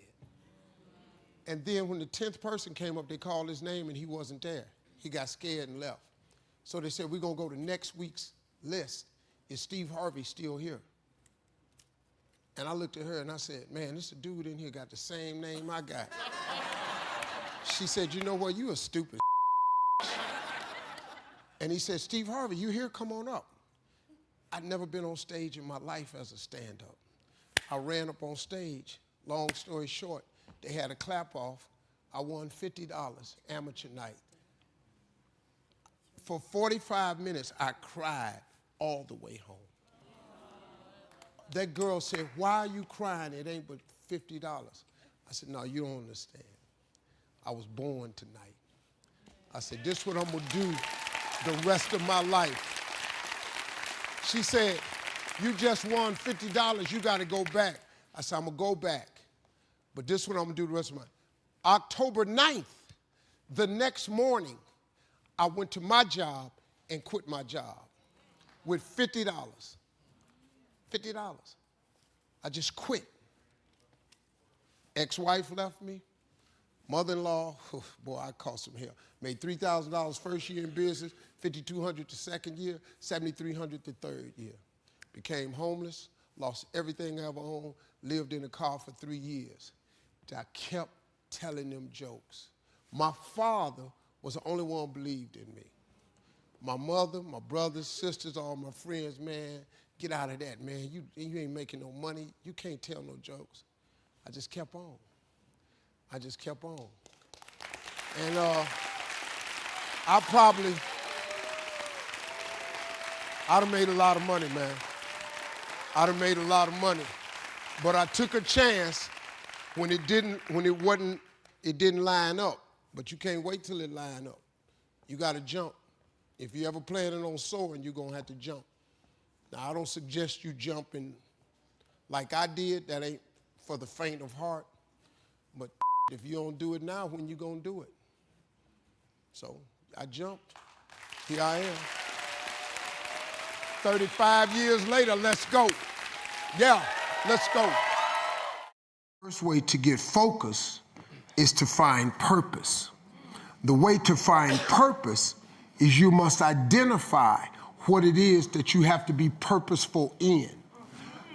And then when the 10th person came up, they called his name, and he wasn't there. He got scared and left. So they said, we're going to go to next week's list. Is Steve Harvey still here? And I looked at her, and I said, man, this dude in here got the same name I got. She said, you know what, you a stupid. And he said, Steve Harvey, you here? Come on up. I'd never been on stage in my life as a stand-up. I ran up on stage. Long story short, they had a clap-off. I won $50, amateur night. For 45 minutes, I cried all the way home. That girl said, why are you crying? It ain't but $50. I said, no, you don't understand. I was born tonight. I said, this is what I'm going to do the rest of my life. She said, you just won $50, you got to go back. I said, I'm going to go back. But this is what I'm going to do the rest of my life. October 9th, the next morning, I went to my job and quit my job with $50. $50. I just quit. Ex-wife left me. Mother-in-law, boy, I cost some hell. Made $3,000 first year in business, $5,200 the second year, $7,300 the third year. Became homeless, lost everything I ever owned, lived in a car for 3 years. I kept telling them jokes. My father was the only one who believed in me. My mother, my brothers, sisters, all my friends, man, get out of that, man. You ain't making no money. You can't tell no jokes. I just kept on. I just kept on. And I'd have made a lot of money, man. I'd have made a lot of money. But I took a chance when it didn't line up. But you can't wait till it line up. You got to jump. If you ever planning on soaring, you're going to have to jump. Now, I don't suggest you jumping like I did. That ain't for the faint of heart. But if you don't do it now, when you going to do it? So I jumped. Here I am. 35 years later, let's go. Yeah, let's go. First way to get focus is to find purpose. The way to find purpose is you must identify what it is that you have to be purposeful in.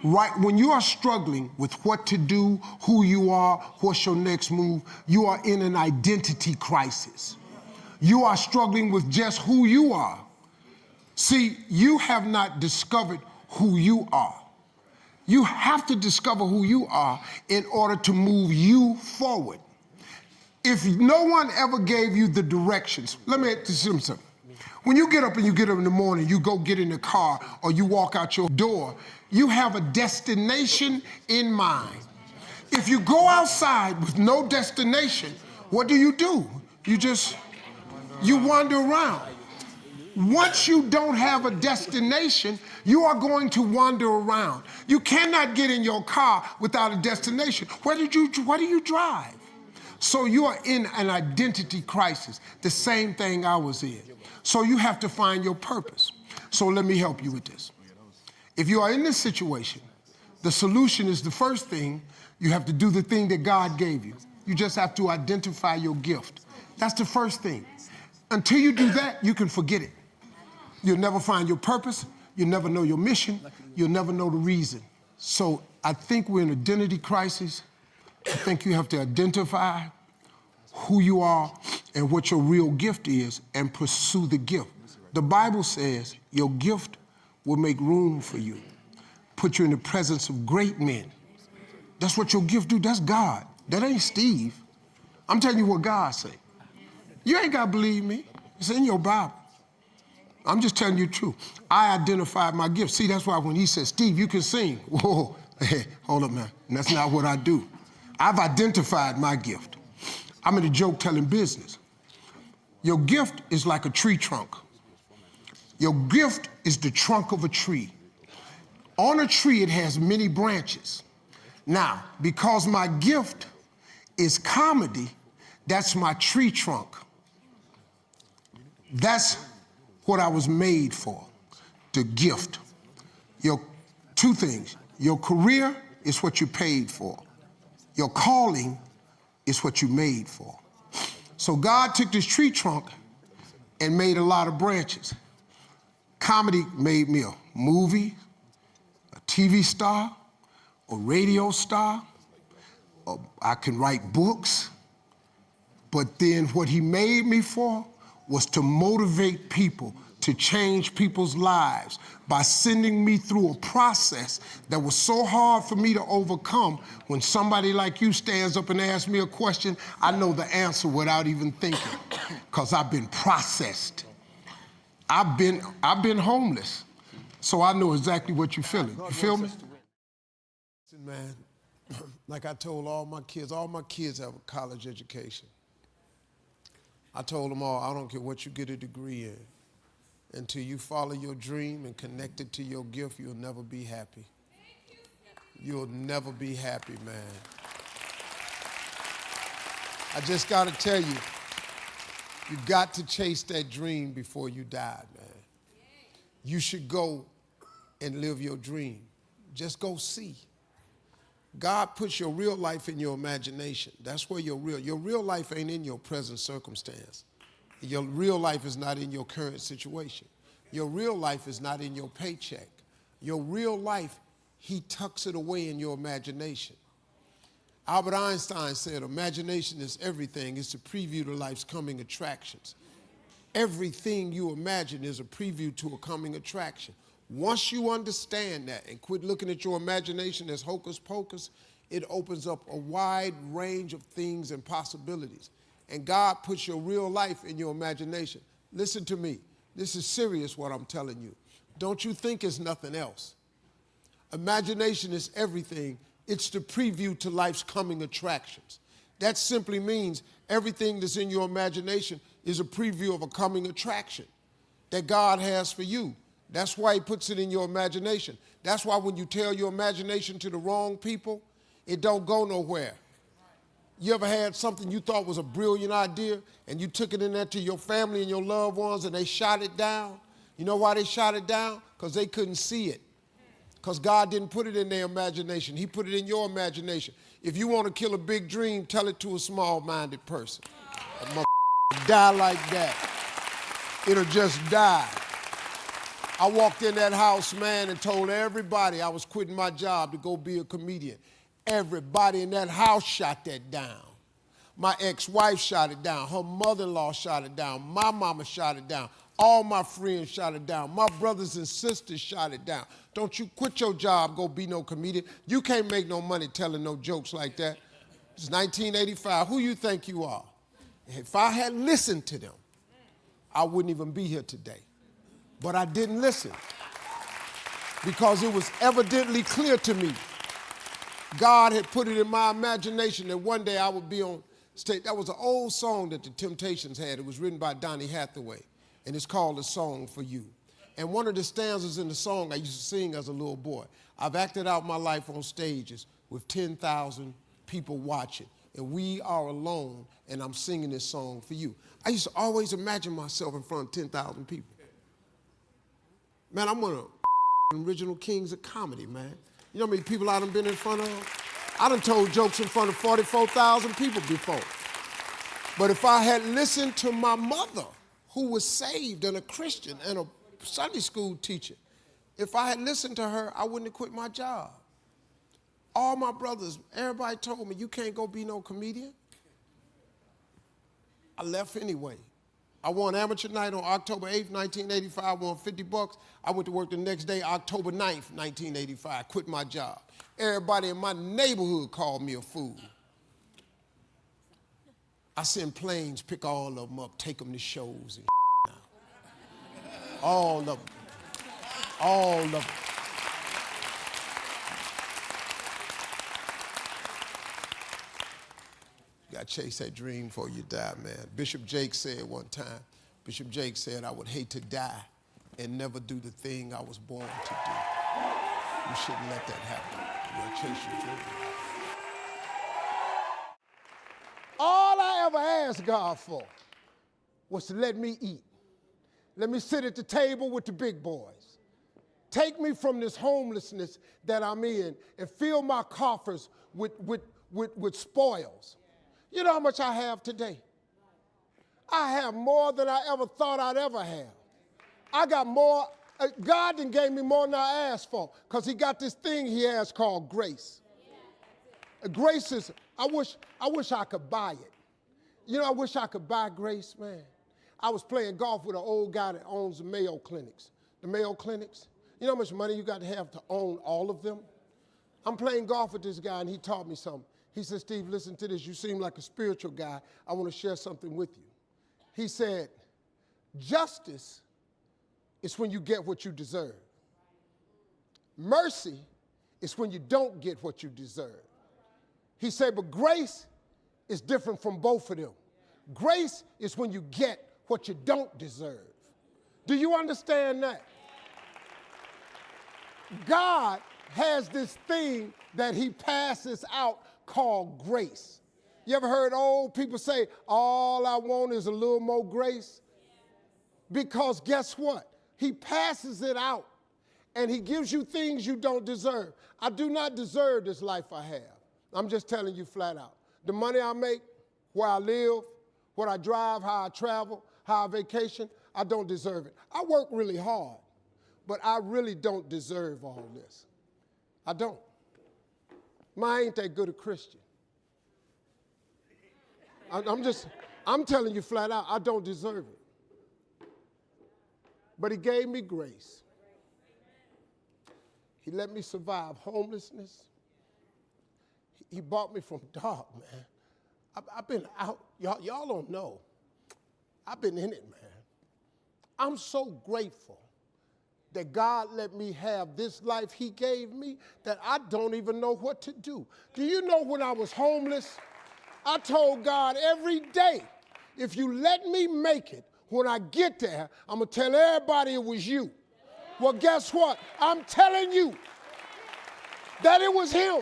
Right when you are struggling with what to do, who you are, what's your next move, you are in an identity crisis. You are struggling with just who you are. See, you have not discovered who you are. You have to discover who you are in order to move you forward. If no one ever gave you the directions, let me ask you something. When you get up in the morning, you go get in the car or you walk out your door, you have a destination in mind. If you go outside with no destination, what do? You wander around. Once you don't have a destination, you are going to wander around. You cannot get in your car without a destination. Where do you drive? So you are in an identity crisis, the same thing I was in. So you have to find your purpose. So let me help you with this. If you are in this situation, the solution is the first thing, you have to do the thing that God gave you. You just have to identify your gift. That's the first thing. Until you do that, you can forget it. You'll never find your purpose. You'll never know your mission. You'll never know the reason. So I think we're in an identity crisis. I think you have to identify who you are and what your real gift is and pursue the gift. The Bible says your gift will make room for you, put you in the presence of great men. That's what your gift do. That's God. That ain't Steve. I'm telling you what God say. You ain't got to believe me. It's in your Bible. I'm just telling you the truth. I identified my gift. See, that's why when he says, Steve, you can sing. Whoa, hey, hold up, man. And that's not what I do. I've identified my gift. I'm in the joke-telling business. Your gift is like a tree trunk. Your gift is the trunk of a tree. On a tree, it has many branches. Now, because my gift is comedy, that's my tree trunk. That's what I was made for, the gift. Two things. Your career is what you paid for. Your calling is what you made for. So God took this tree trunk and made a lot of branches. Comedy made me a movie, a TV star, a radio star. I can write books. But then what he made me for was to motivate people, to change people's lives by sending me through a process that was so hard for me to overcome. When somebody like you stands up and asks me a question, I know the answer without even thinking, because I've been processed. I've been homeless, so I know exactly what you're feeling. You feel me? Listen, man, like I told all my kids have a college education. I told them all, I don't care what you get a degree in. Until you follow your dream and connect it to your gift, you'll never be happy. You'll never be happy, man. I just got to tell you, you got to chase that dream before you die, man. You should go and live your dream. Just go see. God puts your real life in your imagination. That's where your real life ain't in your present circumstance. Your real life is not in your current situation. Your real life is not in your paycheck. Your real life, he tucks it away in your imagination. Albert Einstein said, imagination is everything. It's a preview to life's coming attractions. Everything you imagine is a preview to a coming attraction. Once you understand that and quit looking at your imagination as hocus pocus, it opens up a wide range of things and possibilities. And God puts your real life in your imagination. Listen to me. This is serious what I'm telling you. Don't you think it's nothing else. Imagination is everything. It's the preview to life's coming attractions. That simply means everything that's in your imagination is a preview of a coming attraction that God has for you. That's why he puts it in your imagination. That's why when you tell your imagination to the wrong people, it don't go nowhere. You ever had something you thought was a brilliant idea and you took it in there to your family and your loved ones and they shot it down? You know why they shot it down? Because they couldn't see it. Because God didn't put it in their imagination. He put it in your imagination. If you want to kill a big dream, tell it to a small-minded person. That motherfucker die like that. It'll just die. I walked in that house, man, and told everybody I was quitting my job to go be a comedian. Everybody in that house shot that down. My ex-wife shot it down. Her mother-in-law shot it down. My mama shot it down. All my friends shot it down. My brothers and sisters shot it down. Don't you quit your job, go be no comedian. You can't make no money telling no jokes like that. It's 1985. Who you think you are? If I had listened to them, I wouldn't even be here today. But I didn't listen because it was evidently clear to me. God had put it in my imagination that one day I would be on stage. That was an old song that the Temptations had. It was written by Donny Hathaway, and it's called A Song for You. And one of the stanzas in the song I used to sing as a little boy. I've acted out my life on stages with 10,000 people watching, and we are alone, and I'm singing this song for you. I used to always imagine myself in front of 10,000 people. Man, I'm one of the original kings of comedy, man. You know how many people I done been in front of? I done told jokes in front of 44,000 people before. But if I had listened to my mother, who was saved and a Christian and a Sunday school teacher, if I had listened to her, I wouldn't have quit my job. All my brothers, everybody told me, you can't go be no comedian. I left anyway. I won amateur night on October 8th, 1985. I won $50. I went to work the next day, October 9th, 1985. Quit my job. Everybody in my neighborhood called me a fool. I send planes, pick all of them up, take them to shows and now. All of them. All of them. You gotta chase that dream before you die, man. Bishop Jake said one time, Bishop Jake said, I would hate to die and never do the thing I was born to do. You shouldn't let that happen. You gotta chase your dream. I ever asked God for was to let me eat. Let me sit at the table with the big boys. Take me from this homelessness that I'm in and fill my coffers with spoils. You know how much I have today? I have more than I ever thought I'd ever have. I got more. God done gave me more than I asked for because he got this thing he has called grace. Grace is, I wish I could buy it. You know, I wish I could buy grace, man. I was playing golf with an old guy that owns the Mayo Clinics. The Mayo Clinics, you know how much money you got to have to own all of them? I'm playing golf with this guy, and he taught me something. He said, Steve, listen to this. You seem like a spiritual guy. I want to share something with you. He said, justice is when you get what you deserve. Mercy is when you don't get what you deserve. He said, but grace is different from both of them. Grace is when you get what you don't deserve. Do you understand that? God has this thing that he passes out called grace. You ever heard old people say, all I want is a little more grace? Because guess what? He passes it out and he gives you things you don't deserve. I do not deserve this life I have. I'm just telling you flat out. The money I make, where I live, what I drive, how I travel, how I vacation, I don't deserve it. I work really hard, but I really don't deserve all this. I don't. I ain't that good a Christian. I'm telling you flat out, I don't deserve it. But he gave me grace. He let me survive homelessness. He brought me from dark, man. I've been out. Y'all don't know. I've been in it, man. I'm so grateful that God let me have this life he gave me that I don't even know what to do. Do you know when I was homeless, I told God every day, if you let me make it, when I get there, I'm going to tell everybody it was you. Well, guess what? I'm telling you that it was him.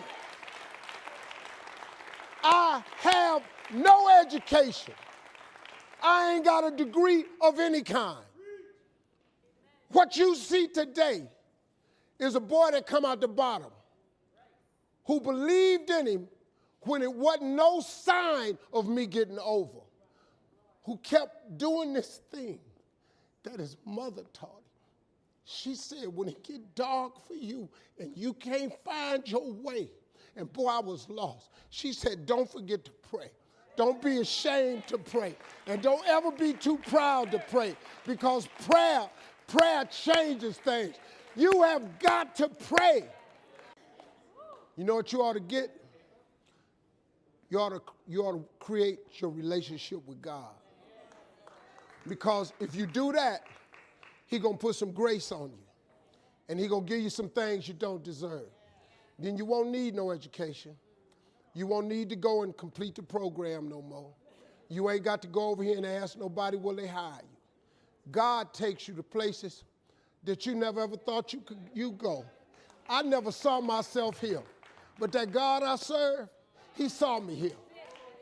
I have no education. I ain't got a degree of any kind. What you see today is a boy that come out the bottom who believed in him when it wasn't no sign of me getting over, who kept doing this thing that his mother taught him. She said, when it get dark for you and you can't find your way, and boy, I was lost. She said, don't forget to pray. Don't be ashamed to pray. And don't ever be too proud to pray, because prayer changes things. You have got to pray. You know what you ought to get? You ought to create your relationship with God. Because if you do that, he's going to put some grace on you. And he's going to give you some things you don't deserve. Then you won't need no education. You won't need to go and complete the program no more. You ain't got to go over here and ask nobody will they hire you. God takes you to places that you never ever thought you go. I never saw myself here. But that God I serve, he saw me here.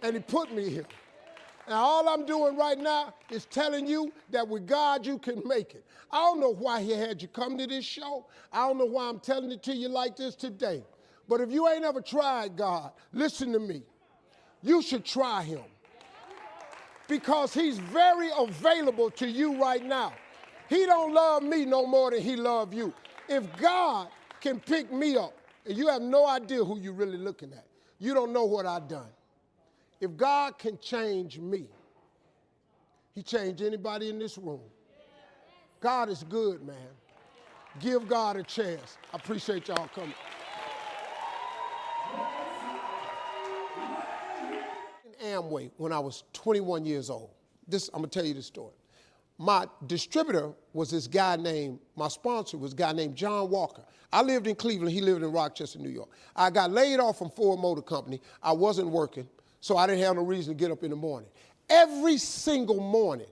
And he put me here. And all I'm doing right now is telling you that with God you can make it. I don't know why he had you come to this show. I don't know why I'm telling it to you like this today. But if you ain't ever tried God, listen to me. You should try him. Because he's very available to you right now. He don't love me no more than he love you. If God can pick me up, and you have no idea who you're really looking at. You don't know what I've done. If God can change me, he changed anybody in this room. God is good, man. Give God a chance. I appreciate y'all coming. In Amway, when I was 21 years old, I'm going to tell you this story. My distributor was this guy named, my sponsor was a guy named John Walker. I lived in Cleveland. He lived in Rochester, New York. I got laid off from Ford Motor Company. I wasn't working, so I didn't have no reason to get up in the morning. Every single morning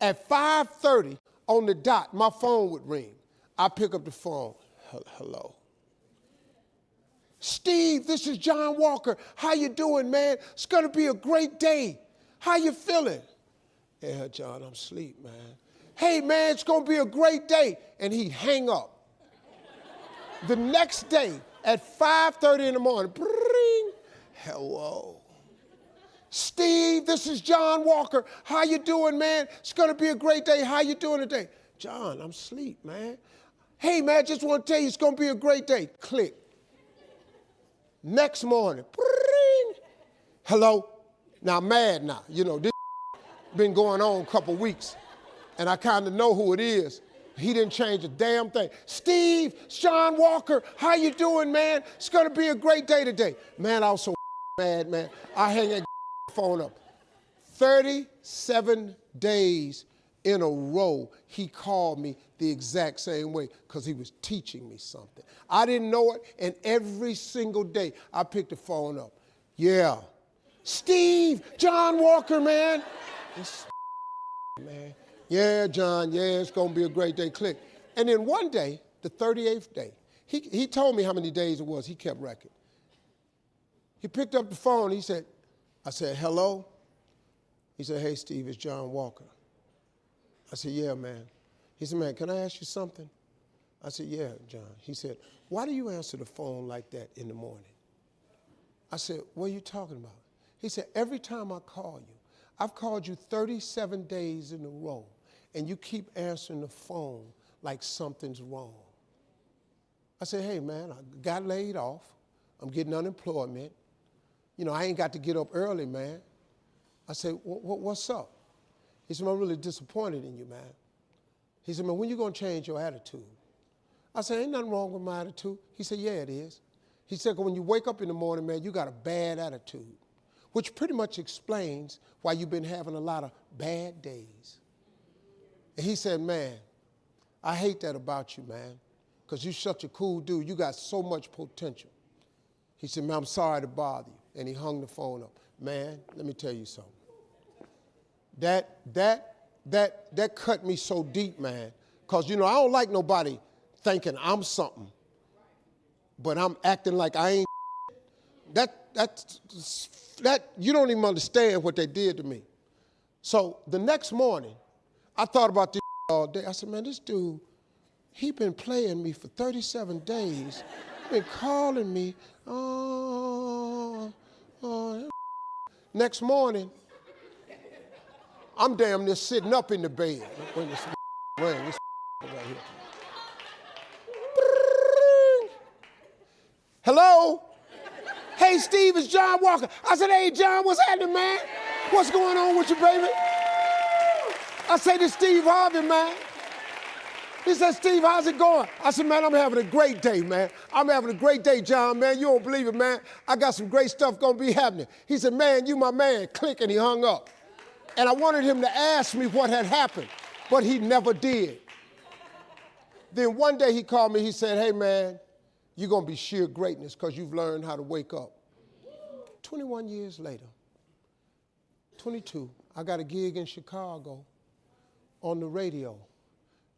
at 5:30 on the dot, my phone would ring. I pick up the phone. Hello. Steve, this is John Walker. How you doing, man? It's going to be a great day. How you feeling? Yeah, John, I'm asleep, man. Hey, man, it's going to be a great day. And he'd hang up. The next day at 5:30 in the morning, bring, hello. Steve, this is John Walker. How you doing, man? It's going to be a great day. How you doing today? John, I'm asleep, man. Hey, man, just want to tell you it's going to be a great day. Click. Next morning, bring, hello. Now, I'm mad now. You know, this been going on a couple weeks, and I kind of know who it is. He didn't change a damn thing. Steve, John Walker, how you doing, man? It's going to be a great day today. Man, I was so mad, man. I hang that phone up. 37 days in a row, he called me the exact same way because he was teaching me something. I didn't know it, and every single day I picked the phone up. Yeah. Steve, John Walker, man. This man. Yeah, John, yeah, it's going to be a great day. Click. And then one day, the 38th day, he told me how many days it was. He kept record. He picked up the phone. He said, I said, hello? He said, hey, Steve, it's John Walker. I said, yeah, man. He said, man, can I ask you something? I said, yeah, John. He said, why do you answer the phone like that in the morning? I said, what are you talking about? He said, every time I call you, I've called you 37 days in a row, and you keep answering the phone like something's wrong. I said, hey, man, I got laid off. I'm getting unemployment. You know, I ain't got to get up early, man. I said, what's up? He said, I'm really disappointed in you, man. He said, man, when you going to change your attitude? I said, ain't nothing wrong with my attitude. He said, yeah, it is. He said, when you wake up in the morning, man, you got a bad attitude, which pretty much explains why you've been having a lot of bad days. And he said, man, I hate that about you, man, because you're such a cool dude. You got so much potential. He said, man, I'm sorry to bother you. And he hung the phone up. Man, let me tell you something. That cut me so deep, man, because, you know, I don't like nobody thinking I'm something, but I'm acting like I ain't. That you don't even understand what they did to me. So the next morning, I thought about this all day. I said, man, this dude, he been playing me for 37 days, been calling me. Next morning, I'm damn near sitting up in the bed. When this rain, this right here. Hello? Hey, Steve, it's John Walker. I said, hey, John, what's happening, man? What's going on with you, baby? I said, it's Steve Harvey, man. He said, Steve, how's it going? I said, man, I'm having a great day, man. I'm having a great day, John, man. You don't believe it, man. I got some great stuff going to be happening. He said, man, you my man. Click, and he hung up. And I wanted him to ask me what had happened, but he never did. Then one day he called me. He said, hey, man, you're going to be sheer greatness because you've learned how to wake up. 21 years later, 22, I got a gig in Chicago on the radio.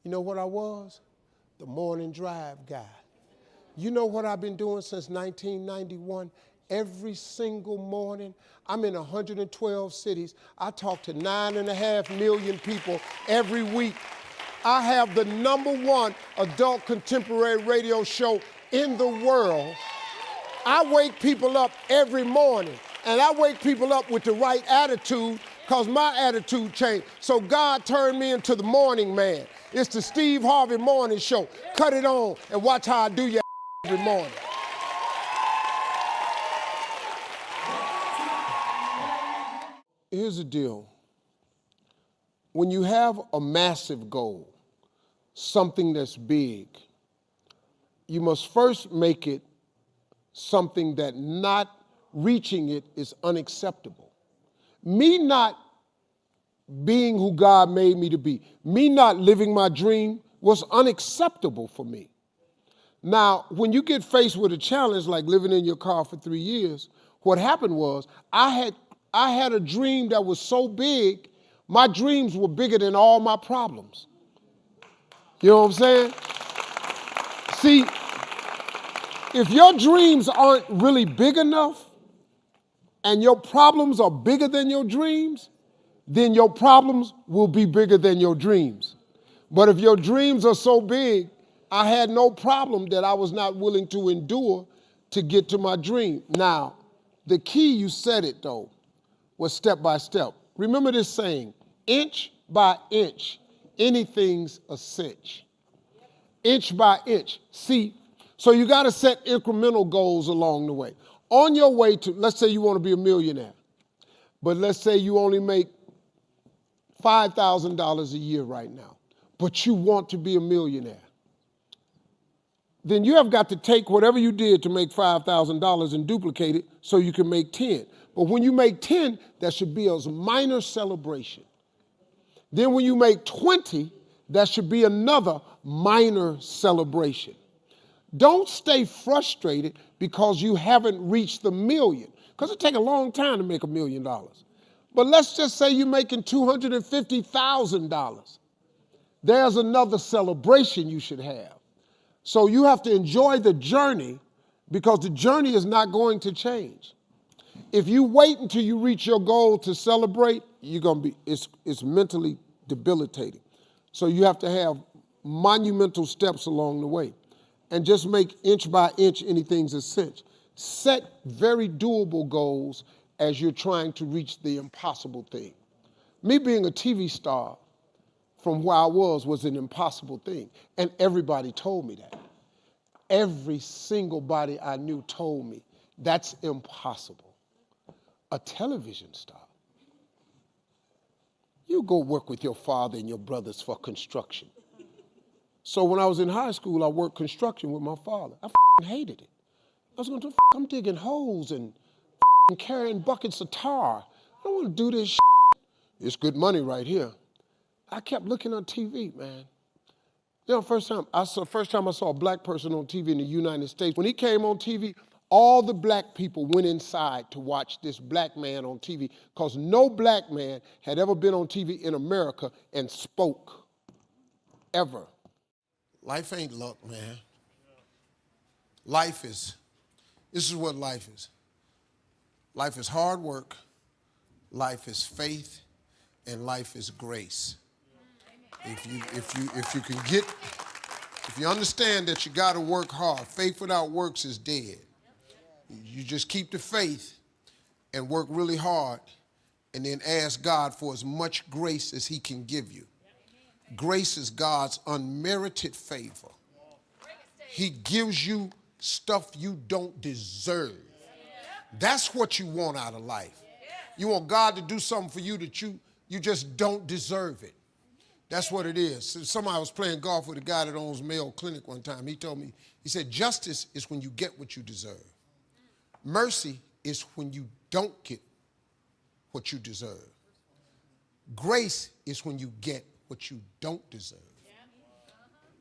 You know what I was? The morning drive guy. You know what I've been doing since 1991? Every single morning, I'm in 112 cities. I talk to 9.5 million people every week. I have the #1 adult contemporary radio show in the world. I wake people up every morning, and I wake people up with the right attitude because my attitude changed. So God turned me into the morning man. It's the Steve Harvey Morning Show. Cut it on and watch how I do your every morning. Here's the deal. When you have a massive goal, something that's big, you must first make it something that not reaching it is unacceptable. Me not being who God made me to be, me not living my dream was unacceptable for me. Now, when you get faced with a challenge like living in your car for 3 years, what happened was I had a dream that was so big, my dreams were bigger than all my problems. You know what I'm saying? See, if your dreams aren't really big enough and your problems are bigger than your dreams, then your problems will be bigger than your dreams. But if your dreams are so big, I had no problem that I was not willing to endure to get to my dream. Now, the key, you said it though, was step by step. Remember this saying, inch by inch, anything's a cinch. Inch by inch. See, so you got to set incremental goals along the way. On your way to, let's say you want to be a millionaire, but let's say you only make $5,000 a year right now, but you want to be a millionaire. Then you have got to take whatever you did to make $5,000 and duplicate it so you can make 10. But when you make 10, that should be a minor celebration. Then when you make 20, that should be another minor celebration. Don't stay frustrated because you haven't reached the million, because it takes a long time to make $1 million. But let's just say you're making $250,000. There's another celebration you should have. So you have to enjoy the journey because the journey is not going to change. If you wait until you reach your goal to celebrate, it's mentally debilitating. So you have to have monumental steps along the way and just make inch by inch anything's a cinch. Set very doable goals as you're trying to reach the impossible thing. Me being a TV star from where I was an impossible thing. And everybody told me that. Every single body I knew told me, that's impossible. A television star. You go work with your father and your brothers for construction. So when I was in high school, I worked construction with my father. I hated it. I was going to, I'm digging holes and carrying buckets of tar. I don't want to do this shit. It's good money right here. I kept looking on TV, man. You know, first time I saw a black person on TV in the United States, when he came on TV, all the black people went inside to watch this black man on TV because no black man had ever been on TV in America and spoke, ever. Life ain't luck, man. This is what life is. Life is hard work, life is faith, and life is grace. If you understand that you got to work hard, faith without works is dead. You just keep the faith and work really hard and then ask God for as much grace as he can give you. Grace is God's unmerited favor. He gives you stuff you don't deserve. That's what you want out of life. You want God to do something for you that you just don't deserve it. That's what it is. Somebody was playing golf with a guy that owns Mayo Clinic one time. He told me, he said, justice is when you get what you deserve. Mercy is when you don't get what you deserve. Grace is when you get what you don't deserve.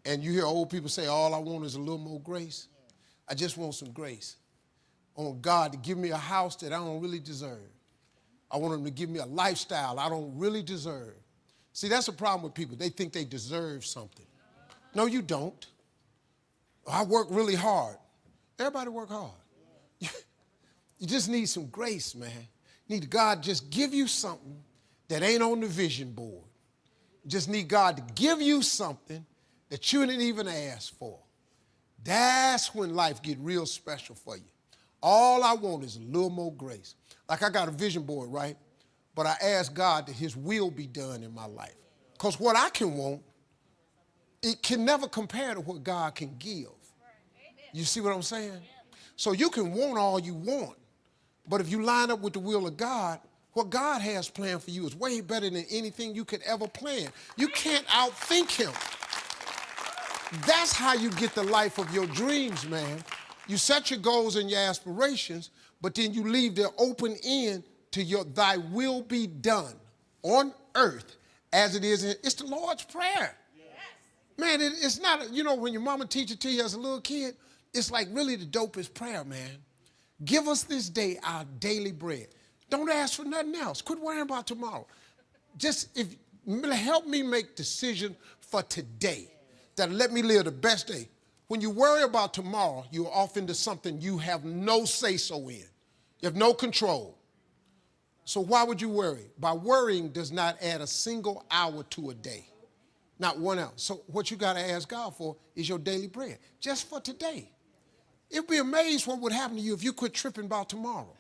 And you hear old people say, all I want is a little more grace. I just want some grace. I want God to give me a house that I don't really deserve. I want him to give me a lifestyle I don't really deserve. See, that's the problem with people. They think they deserve something. No, you don't. I work really hard. Everybody work hard. You just need some grace, man. You need God just give you something that ain't on the vision board. You just need God to give you something that you didn't even ask for. That's when life get real special for you. All I want is a little more grace. Like I got a vision board, right? But I ask God that his will be done in my life. Because what I can want, it can never compare to what God can give. You see what I'm saying? So you can want all you want, but if you line up with the will of God, what God has planned for you is way better than anything you could ever plan. You can't outthink him. That's how you get the life of your dreams, man. You set your goals and your aspirations, but then you leave the open end to your thy will be done on earth as it is. It's the Lord's Prayer. Yes. Man, it's not, when your mama teach it to you as a little kid, it's like really the dopest prayer, man. Give us this day our daily bread. Don't ask for nothing else. Quit worrying about tomorrow. Just help me make decisions for today that'll let me live the best day. When you worry about tomorrow, you're off into something you have no say-so in. You have no control. So why would you worry? By worrying does not add a single hour to a day. Not 1 hour. So what you got to ask God for is your daily bread, just for today. You'd be amazed what would happen to you if you quit tripping about tomorrow.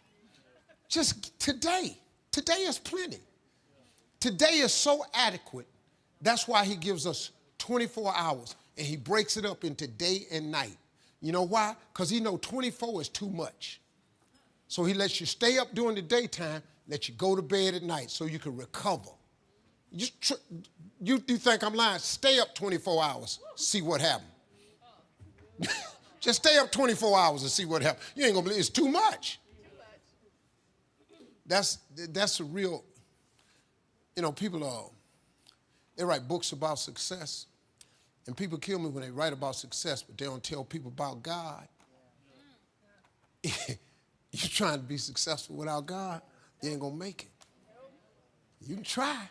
Just today. Today is plenty. Today is so adequate. That's why he gives us 24 hours, and he breaks it up into day and night. You know why? Because he knows 24 is too much. So he lets you stay up during the daytime, let you go to bed at night so you can recover. You think I'm lying? Stay up 24 hours, see what happens. Just stay up 24 hours and see what happens. You ain't gonna believe it's too much. That's a real, people they write books about success, and people kill me when they write about success, but they don't tell people about God. You're trying to be successful without God, you ain't gonna make it. You can try,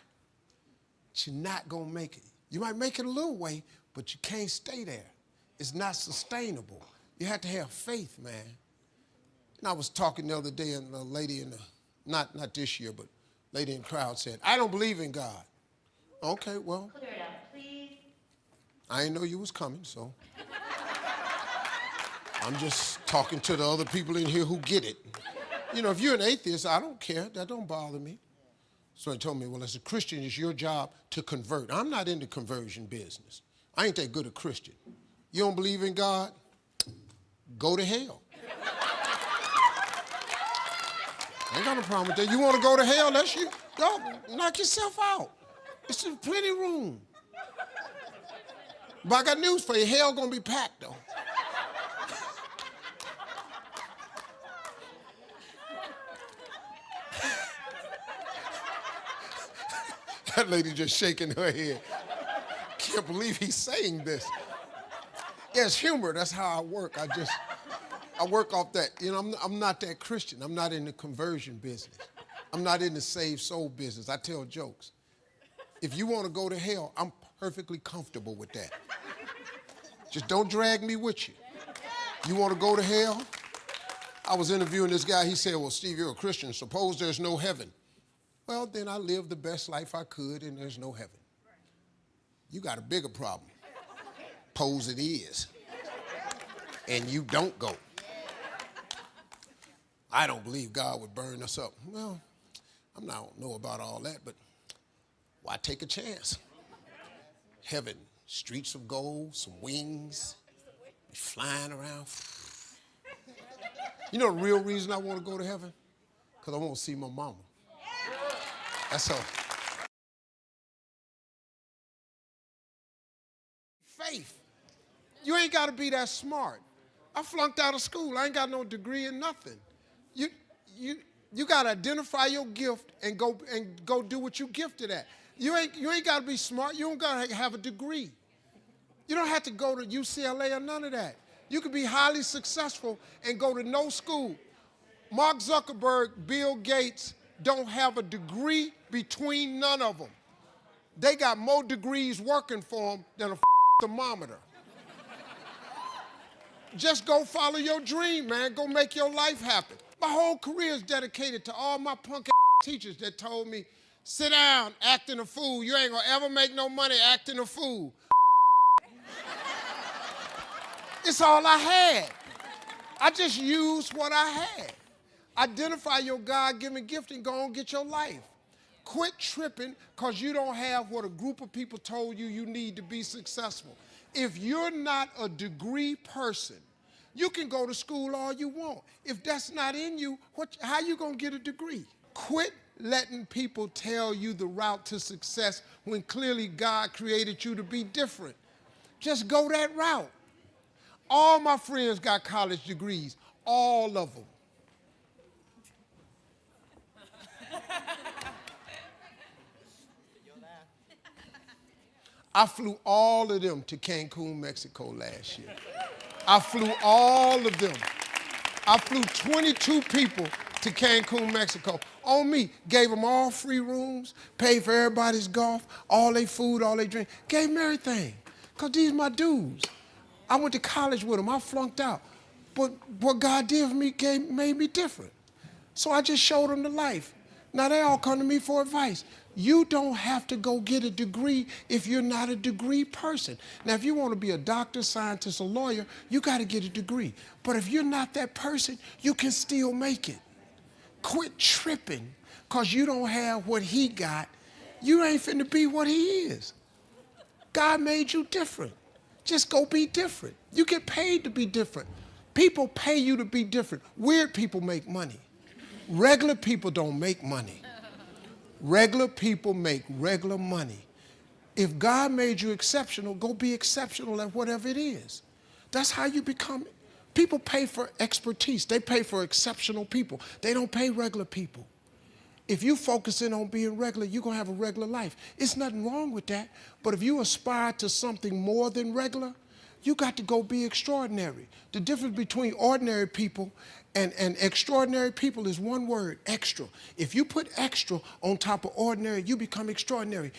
but you're not gonna make it. You might make it a little way, but you can't stay there. It's not sustainable. You have to have faith, man. And I was talking the other day, and a lady in the, not this year, but a lady in the crowd said, I don't believe in God. Okay, well. Clear it out, please. I didn't know you was coming, so. I'm just talking to the other people in here who get it. If you're an atheist, I don't care. That don't bother me. So he told me, well, as a Christian, it's your job to convert. I'm not in the conversion business. I ain't that good a Christian. You don't believe in God? Go to hell. I ain't got no problem with that. You want to go to hell? That's you. Go knock yourself out. It's plenty of room. But I got news for you. Hell gonna be packed though. That lady just shaking her head. Can't believe he's saying this. Yeah, it's humor. That's how I work. I work off that. I'm not that Christian. I'm not in the conversion business. I'm not in the saved soul business. I tell jokes. If you want to go to hell, I'm perfectly comfortable with that. Just don't drag me with you. You want to go to hell? I was interviewing this guy. He said, well, Steve, you're a Christian. Suppose there's no heaven. Well, then I lived the best life I could, and there's no heaven. You got a bigger problem. Suppose it is. And you don't go. I don't believe God would burn us up. Well, I don't know about all that, but why take a chance? Heaven, streets of gold, some wings, flying around. You know the real reason I want to go to heaven? Because I want to see my mama. That's all. Faith. You ain't got to be that smart. I flunked out of school. I ain't got no degree in nothing. You got to identify your gift and go do what you gifted at. You ain't got to be smart. You don't got to have a degree. You don't have to go to UCLA or none of that. You could be highly successful and go to no school. Mark Zuckerberg, Bill Gates don't have a degree between none of them. They got more degrees working for them than a thermometer. Just go follow your dream, man. Go make your life happen. My whole career is dedicated to all my punk teachers that told me, sit down, acting a fool. You ain't gonna ever make no money acting a fool. It's all I had. I just used what I had. Identify your God-given gift and go on get your life. Quit tripping because you don't have what a group of people told you you need to be successful. If you're not a degree person, you can go to school all you want. If that's not in you, how you gonna get a degree? Quit letting people tell you the route to success when clearly God created you to be different. Just go that route. All my friends got college degrees, all of them. I flew all of them to Cancun, Mexico last year. I flew all of them. I flew 22 people to Cancun, Mexico. On me, gave them all free rooms, paid for everybody's golf, all their food, all their drink, gave them everything. Because these my dudes. I went to college with them, I flunked out. But what God did for me made me different. So I just showed them the life. Now they all come to me for advice. You don't have to go get a degree if you're not a degree person. Now, if you want to be a doctor, scientist, or lawyer, you got to get a degree. But if you're not that person, you can still make it. Quit tripping because you don't have what he got. You ain't finna be what he is. God made you different. Just go be different. You get paid to be different. People pay you to be different. Weird people make money. Regular people don't make money. Regular people make regular money. If God made you exceptional, go be exceptional at whatever it is. That's how you become. People pay for expertise. They pay for exceptional people. They don't pay regular people. If you focus in on being regular, you're going to have a regular life. It's nothing wrong with that. But if you aspire to something more than regular, you got to go be extraordinary. The difference between ordinary people and extraordinary people is one word, extra. If you put extra on top of ordinary, you become extraordinary.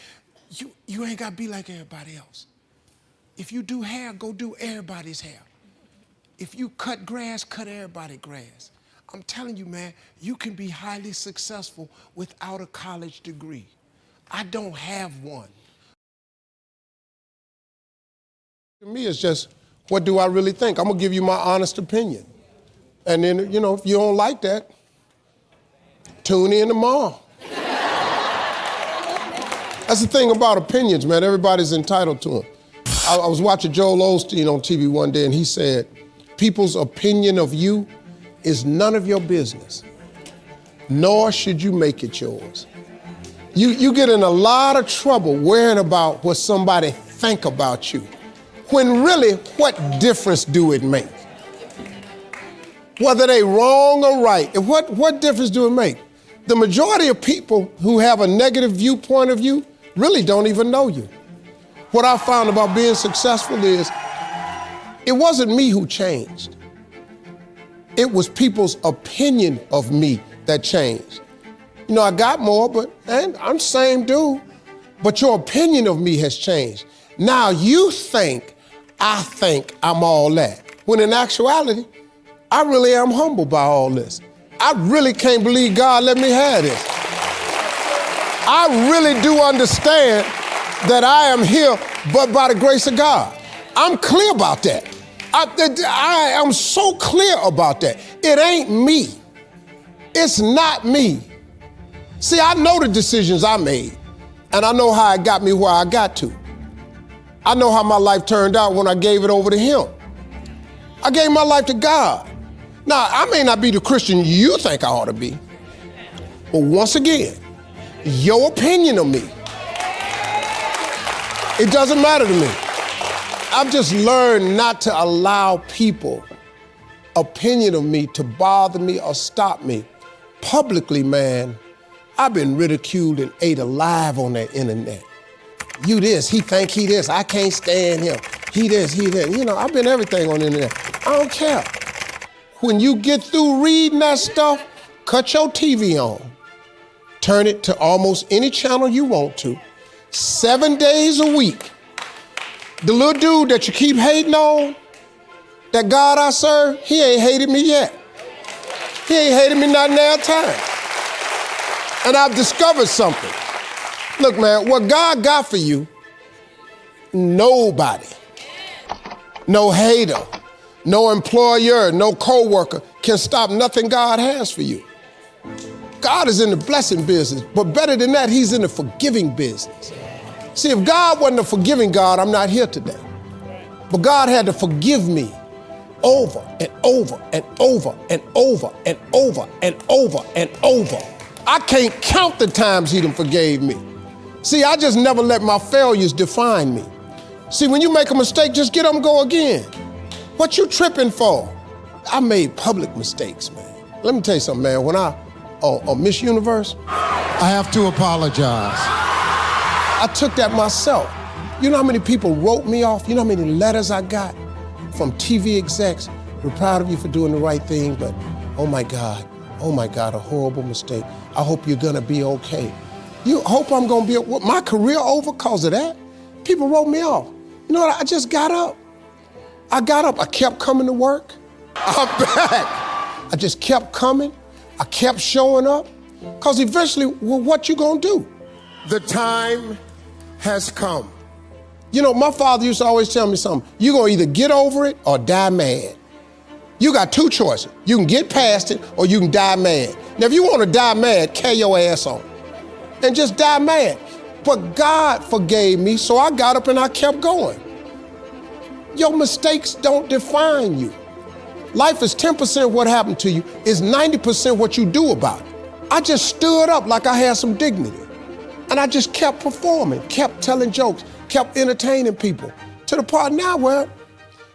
You ain't got to be like everybody else. If you do hair, go do everybody's hair. If you cut grass, cut everybody's grass. I'm telling you, man, you can be highly successful without a college degree. I don't have one. To me, it's just, what do I really think? I'm going to give you my honest opinion. And then, you know, if you don't like that, tune in tomorrow. That's the thing about opinions, man. Everybody's entitled to them. I was watching Joel Osteen on TV one day, and he said, people's opinion of you is none of your business, nor should you make it yours. You get in a lot of trouble worrying about what somebody think about you, when really, what difference do it make? Whether they wrong or right, what difference do it make? The majority of people who have a negative viewpoint of you really don't even know you. What I found about being successful is, it wasn't me who changed. It was people's opinion of me that changed. You know, I got more, but I'm the same dude. But your opinion of me has changed. Now you think I'm all that. When in actuality, I really am humbled by all this. I really can't believe God let me have this. I really do understand that I am here but by the grace of God. I'm clear about that. I am so clear about that. It ain't me. It's not me. See, I know the decisions I made, and I know how it got me where I got to. I know how my life turned out when I gave it over to Him. I gave my life to God. Now, I may not be the Christian you think I ought to be, but once again, your opinion of me, it doesn't matter to me. I've just learned not to allow people's opinion of me to bother me or stop me. Publicly, man, I've been ridiculed and ate alive on that internet. You this, he think he this, I can't stand him. He this, he that. You know, I've been everything on the internet. I don't care. When you get through reading that stuff, cut your TV on. Turn it to almost any channel you want to. 7 days a week. The little dude that you keep hating on, that God I serve, he ain't hated me yet. He ain't hated me not now time. And I've discovered something. Look, man, what God got for you, nobody, no hater, no employer, no co-worker can stop nothing God has for you. God is in the blessing business, but better than that, He's in the forgiving business. See, if God wasn't a forgiving God, I'm not here today. But God had to forgive me over and over and over and over and over and over and over. I can't count the times He done forgave me. See, I just never let my failures define me. See, when you make a mistake, just get up and go again. What you tripping for? I made public mistakes, man. Let me tell you something, man. When on Miss Universe, I have to apologize. I took that myself. You know how many people wrote me off? You know how many letters I got from TV execs? We're proud of you for doing the right thing, but oh my God, a horrible mistake. I hope you're gonna be okay. You hope I'm gonna be, what, my career over because of that? People wrote me off. You know what, I just got up. I kept coming to work. I'm back. I just kept coming. I kept showing up. Because eventually, well, what you gonna do? The time has come. You know, my father used to always tell me something. You're gonna either get over it or die mad. You got two choices. You can get past it or you can die mad. Now, if you wanna die mad, carry your ass on and just die mad. But God forgave me, so I got up and I kept going. Your mistakes don't define you. Life is 10% what happened to you, is 90% what you do about it. I just stood up like I had some dignity. And I just kept performing, kept telling jokes, kept entertaining people. To the part now where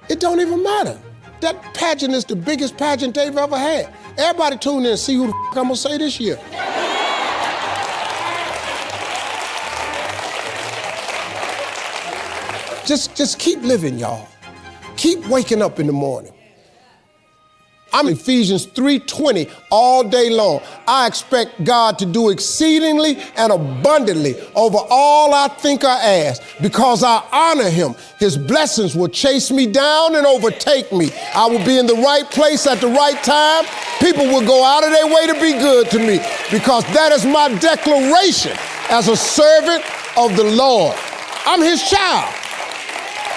it don't even matter. That pageant is the biggest pageant they've ever had. Everybody tune in and see who the I'm gonna say this year. Just keep living, y'all. Keep waking up in the morning. I'm Ephesians 3:20 all day long. I expect God to do exceedingly and abundantly over all I think I ask. Because I honor him, his blessings will chase me down and overtake me. I will be in the right place at the right time. People will go out of their way to be good to me because that is my declaration as a servant of the Lord. I'm his child.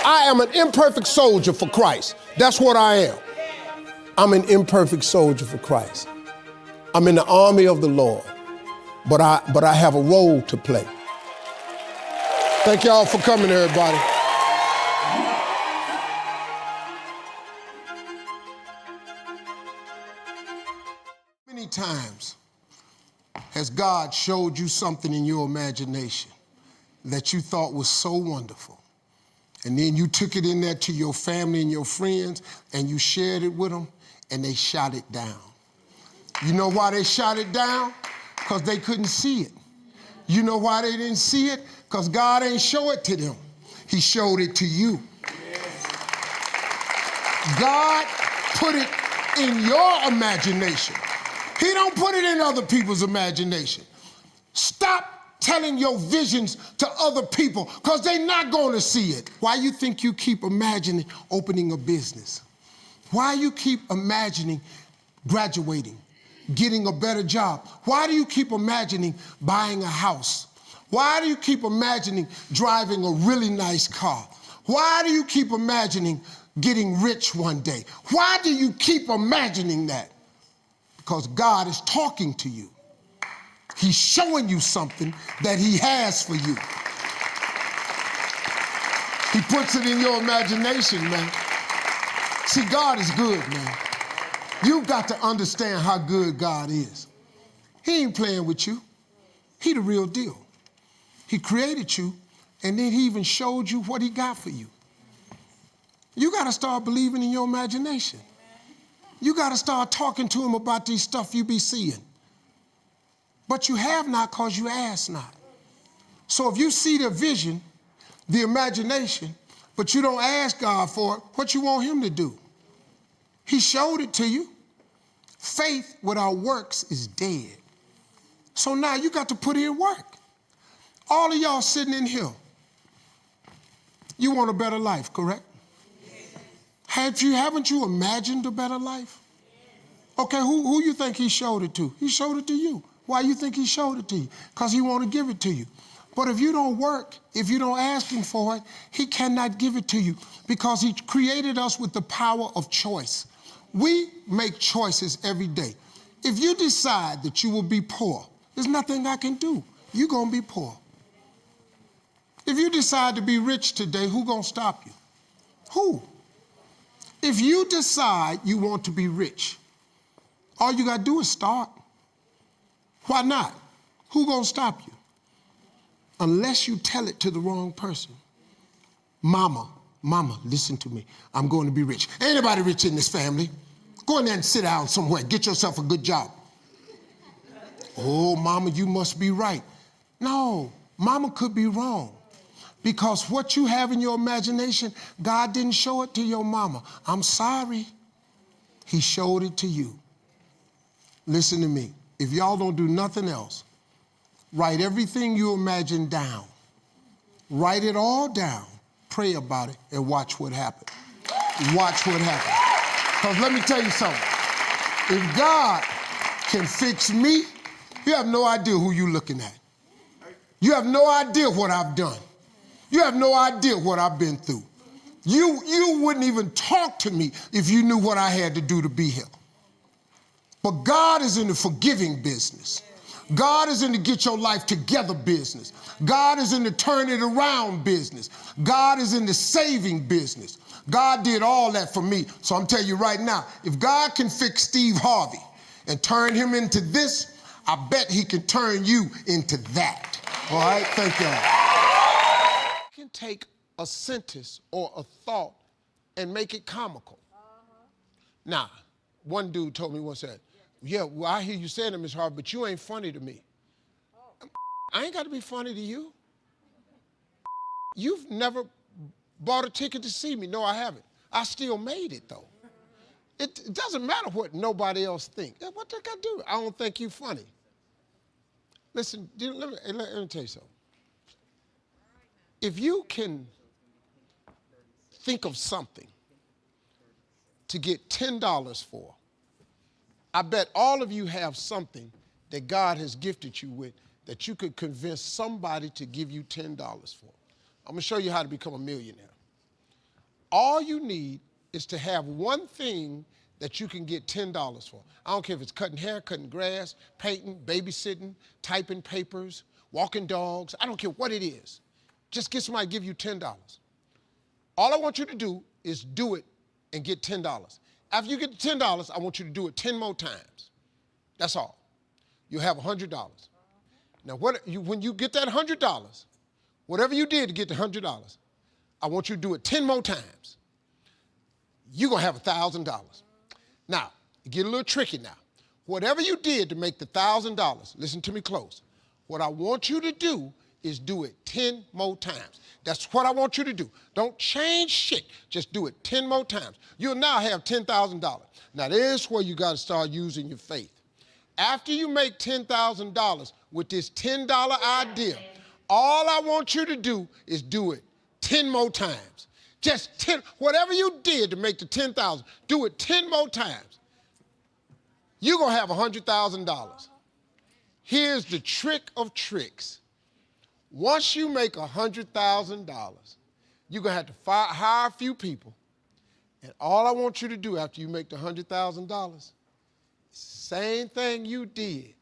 I am an imperfect soldier for Christ. That's what I am. I'm an imperfect soldier for Christ. I'm in the army of the Lord, but I have a role to play. Thank y'all for coming, everybody. Many times has God showed you something in your imagination that you thought was so wonderful. And then you took it in there to your family and your friends and you shared it with them and they shot it down. You know why they shot it down? Because they couldn't see it. You know why they didn't see it? Because God ain't show it to them. He showed it to you. God put it in your imagination. He don't put it in other people's imagination. Stop telling your visions to other people because they're not going to see it. Why you think you keep imagining opening a business? Why you keep imagining graduating, getting a better job? Why do you keep imagining buying a house? Why do you keep imagining driving a really nice car? Why do you keep imagining getting rich one day? Why do you keep imagining that? Because God is talking to you. He's showing you something that he has for you. He puts it in your imagination, man. See, God is good, man. You've got to understand how good God is. He ain't playing with you. He the real deal. He created you, and then he even showed you what he got for you. You got to start believing in your imagination. You got to start talking to him about these stuff you be seeing. But you have not because you ask not. So if you see the vision, the imagination, but you don't ask God for it, what you want him to do? He showed it to you. Faith without works is dead. So now you got to put in work. All of y'all sitting in here, you want a better life, correct? Haven't you imagined a better life? Okay, who you think he showed it to? He showed it to you. Why you think he showed it to you? Because he want to give it to you. But if you don't work, if you don't ask him for it, he cannot give it to you because he created us with the power of choice. We make choices every day. If you decide that you will be poor, there's nothing I can do. You're going to be poor. If you decide to be rich today, who's going to stop you? Who? If you decide you want to be rich, all you got to do is start. Why not? Who's going to stop you? Unless you tell it to the wrong person. Mama, listen to me. I'm going to be rich. Ain't anybody rich in this family. Go in there and sit down somewhere. Get yourself a good job. Oh, mama, you must be right. No, mama could be wrong. Because what you have in your imagination, God didn't show it to your mama. I'm sorry. He showed it to you. Listen to me. If y'all don't do nothing else, write everything you imagine down. Write it all down. Pray about it and watch what happens. Watch what happens. Because let me tell you something. If God can fix me, You have no idea who you're looking at. You have no idea what I've done. You have no idea what I've been through. You wouldn't even talk to me if you knew what I had to do to be here. But God is in the forgiving business. God is in the get your life together business. God is in the turn it around business. God is in the saving business. God did all that for me. So I'm telling you right now, if God can fix Steve Harvey and turn him into this, I bet he can turn you into that. All right, thank you. You can take a sentence or a thought and make it comical. Now, one dude told me once that, yeah, well, I hear you saying it, Miss Harvey, but you ain't funny to me. I ain't got to be funny to you. You've never bought a ticket to see me. No, I haven't. I still made it, though. It doesn't matter what nobody else thinks. What they got to do? I don't think you funny. Listen, let me tell you something. If you can think of something to get $10 for, I bet all of you have something that God has gifted you with that you could convince somebody to give you $10 for. I'm gonna show you how to become a millionaire. All you need is to have one thing that you can get $10 for. I don't care if it's cutting hair, cutting grass, painting, babysitting, typing papers, walking dogs. I don't care what it is. Just get somebody to give you $10. All I want you to do is do it and get $10. After you get the $10, I want you to do it 10 more times. That's all. You'll have $100. Now, when you get that $100, whatever you did to get the $100, I want you to do it 10 more times. You're going to have $1,000. Now, get a little tricky now. Whatever you did to make the $1,000, listen to me close. What I want you to do is do it 10 more times. That's what I want you to do. Don't change shit. Just do it 10 more times. You'll now have $10,000. Now, there's where you got to start using your faith. After you make $10,000 with this $10 idea, all I want you to do is do it 10 more times. Just 10, whatever you did to make the 10,000, do it 10 more times. You're going to have $100,000. Here's the trick of tricks. Once you make $100,000, you're going to have to hire a few people. And all I want you to do after you make the $100,000, same thing you did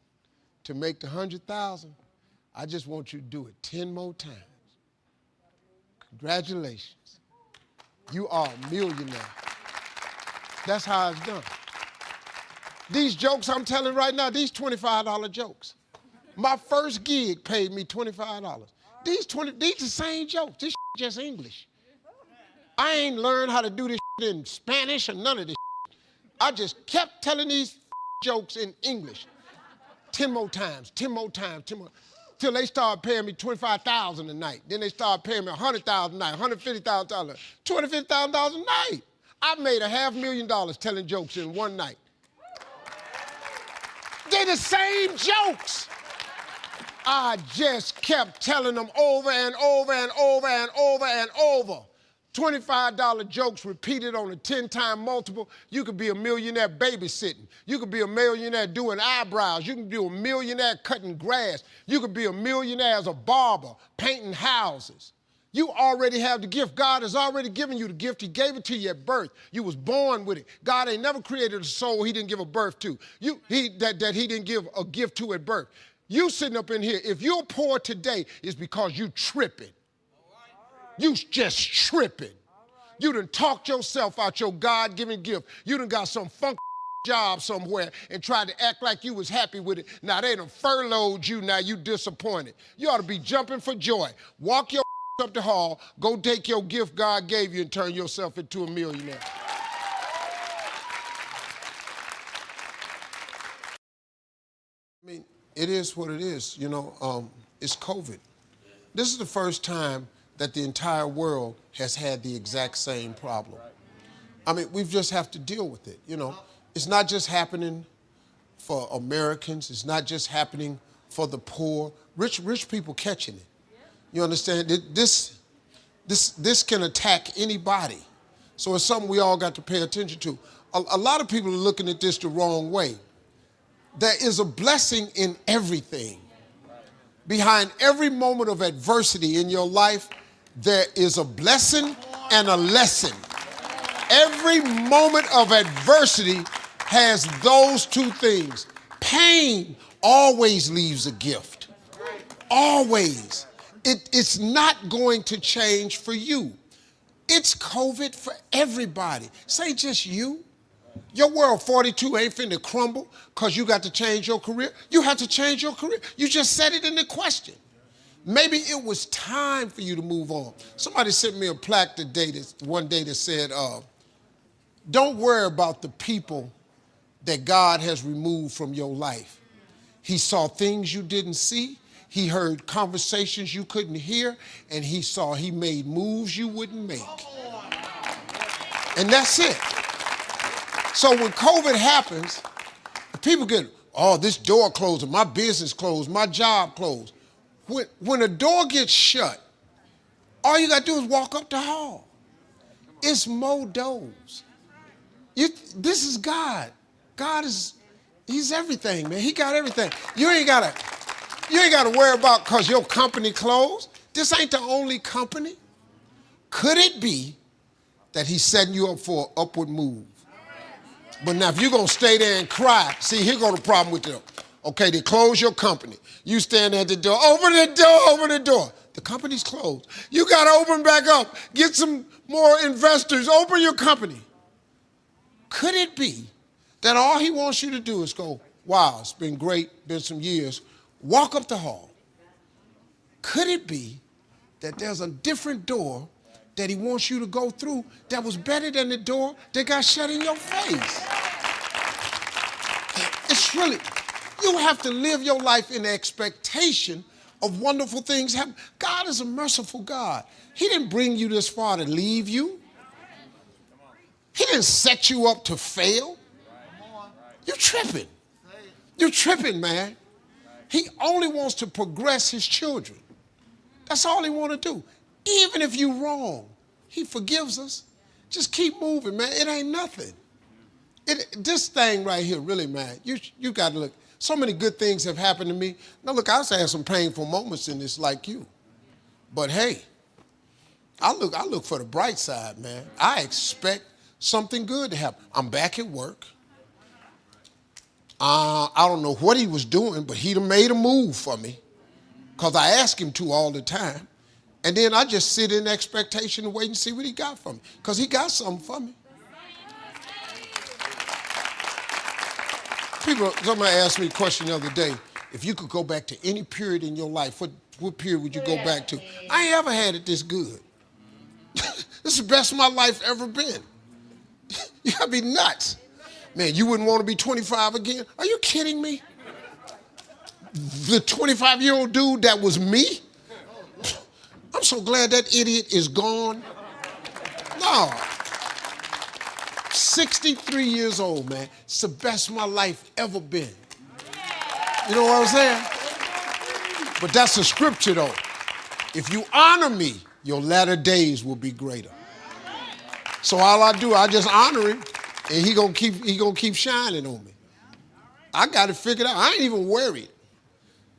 to make the $100,000, I just want you to do it 10 more times. Congratulations. You are a millionaire. That's how it's done. These jokes I'm telling right now, these $25 jokes. My first gig paid me $25. These the same jokes. This just English. I ain't learned how to do this in Spanish or none of this. I just kept telling these jokes in English. 10 more times, 10 more times, 10 more. Till they started paying me $25,000 a night. Then they started paying me $100,000 a night, $150,000, $250,000 a night. I made $500,000 telling jokes in one night. They're the same jokes. I just kept telling them over and over and over and over and over. $25 jokes repeated on a 10-time multiple. You could be a millionaire babysitting. You could be a millionaire doing eyebrows. You can be a millionaire cutting grass. You could be a millionaire as a barber, painting houses. You already have the gift. God has already given you the gift. He gave it to you at birth. You was born with it. God ain't never created a soul he didn't give a birth to. That he didn't give a gift to at birth. You sitting up in here, if you're poor today, it's because you tripping. You just tripping. You done talked yourself out your God-given gift. You done got some funky job somewhere and tried to act like you was happy with it. Now they done furloughed you, now you disappointed. You ought to be jumping for joy. Walk your up the hall, go take your gift God gave you and turn yourself into a millionaire. I mean, it is what it is, you know, it's COVID. This is the first time that the entire world has had the exact same problem. I mean, we just have to deal with it, you know. It's not just happening for Americans. It's not just happening for the poor. Rich people catching it. You understand? This can attack anybody. So it's something we all got to pay attention to. A lot of people are looking at this the wrong way. There is a blessing in everything. Behind every moment of adversity in your life, there is a blessing and a lesson. Every moment of adversity has those two things. Pain always leaves a gift. Always. It's not going to change for you. It's COVID for everybody. This ain't just you. Your world 42 ain't finna crumble because you got to change your career. You have to change your career. You just said it in the question. Maybe it was time for you to move on. Somebody sent me a plaque one day that said, don't worry about the people that God has removed from your life. He saw things you didn't see. He heard conversations you couldn't hear. And he made moves you wouldn't make. And that's it. So when COVID happens, people get, oh, this door closed, my business closed, my job closed. When a door gets shut, all you got to do is walk up the hall. It's more doors. This is God. God he's everything, man. He got everything. You ain't got to worry about because your company closed. This ain't the only company. Could it be that he's setting you up for an upward move? But now if you're going to stay there and cry, see, here go the problem with them. Okay, they close your company. You stand at the door, open the door, open the door. The company's closed. You got to open back up, get some more investors, open your company. Could it be that all he wants you to do is go, wow, it's been great, been some years, walk up the hall? Could it be that there's a different door that he wants you to go through that was better than the door that got shut in your face? It's really, you have to live your life in the expectation of wonderful things happening. God is a merciful God. He didn't bring you this far to leave you. He didn't set you up to fail. You're tripping. You're tripping, man. He only wants to progress his children. That's all he wants to do. Even if you're wrong, he forgives us. Just keep moving, man. It ain't nothing. This thing right here, really, man, you got to look. So many good things have happened to me. Now, look, I also had some painful moments in this like you. But, hey, I look for the bright side, man. I expect something good to happen. I'm back at work. I don't know what he was doing, but he done made a move for me because I ask him to all the time. And then I just sit in expectation and wait and see what he got for me because he got something for me. Somebody asked me a question the other day. If you could go back to any period in your life, what period would you go back to? I ain't ever had it this good. This is the best my life ever been. You gotta be nuts. Man, you wouldn't want to be 25 again? Are you kidding me? The 25-year-old dude that was me? I'm so glad that idiot is gone. No. 63 years old, man. It's the best my life ever been. You know what I'm saying? But that's a scripture, though. If you honor me, your latter days will be greater. So all I do, I just honor him, and he gonna keep shining on me. I got it figured out. I ain't even worried.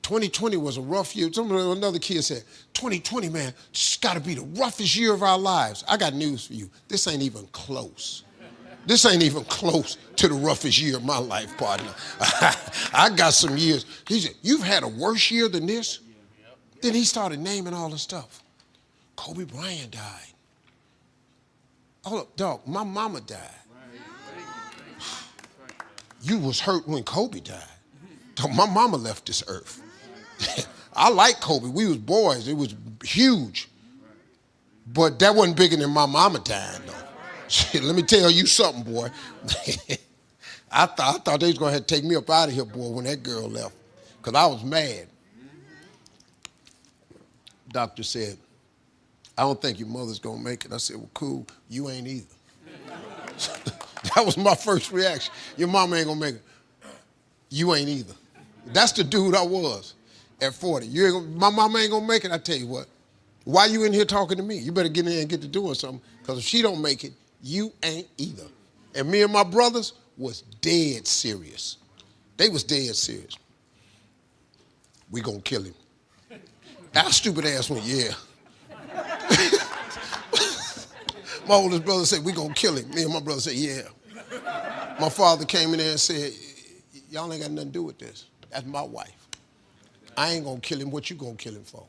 2020 was a rough year. Another kid said, 2020, man, it's got to be the roughest year of our lives. I got news for you. This ain't even close. This ain't even close to the roughest year of my life, partner. I got some years. He said, you've had a worse year than this? Then he started naming all the stuff. Kobe Bryant died. Hold up, dog, my mama died. You was hurt when Kobe died. Dog, my mama left this earth. I like Kobe. We was boys. It was huge. But that wasn't bigger than my mama dying, though. Shit, let me tell you something, boy. I thought they was going to have to take me up out of here, boy, when that girl left, because I was mad. Doctor said, I don't think your mother's going to make it. I said, well, cool. You ain't either. That was my first reaction. Your mama ain't going to make it. You ain't either. That's the dude I was at 40. My mama ain't going to make it. I tell you what. Why you in here talking to me? You better get in there and get to doing something, because if she don't make it, you ain't either. And me and my brothers was dead serious. They was dead serious. We gonna kill him. Our stupid ass went, yeah. My oldest brother said, we gonna kill him. Me and my brother said, yeah. My father came in there and said, y'all ain't got nothing to do with this. That's my wife. I ain't gonna kill him. What you gonna kill him for?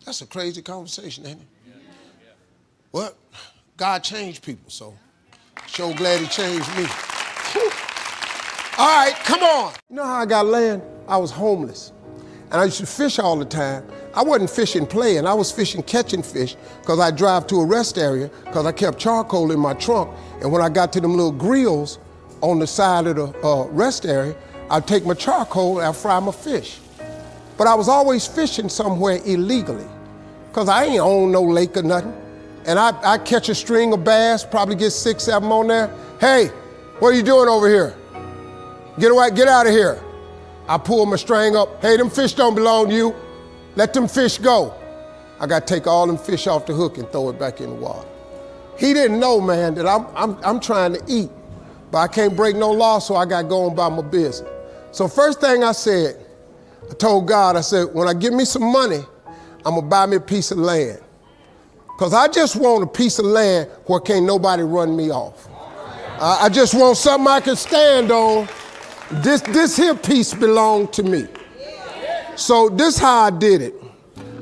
That's a crazy conversation, ain't it? Well, God changed people, so sure glad he changed me. Whew. All right, come on. You know how I got land? I was homeless. And I used to fish all the time. I wasn't fishing playing. I was fishing catching fish because I drive to a rest area because I kept charcoal in my trunk. And when I got to them little grills on the side of the rest area, I'd take my charcoal and I'd fry my fish. But I was always fishing somewhere illegally because I ain't own no lake or nothing. And I catch a string of bass, probably get 6, 7 on there. Hey, what are you doing over here? Get away, get out of here. I pull my string up. Hey, them fish don't belong to you. Let them fish go. I got to take all them fish off the hook and throw it back in the water. He didn't know, man, that I'm trying to eat, but I can't break no law, so I got going by my business. So first thing I said, I told God, I said, when I get me some money, I'm gonna buy me a piece of land. Because I just want a piece of land where can't nobody run me off. I just want something I can stand on. This here piece belonged to me. So this how I did it.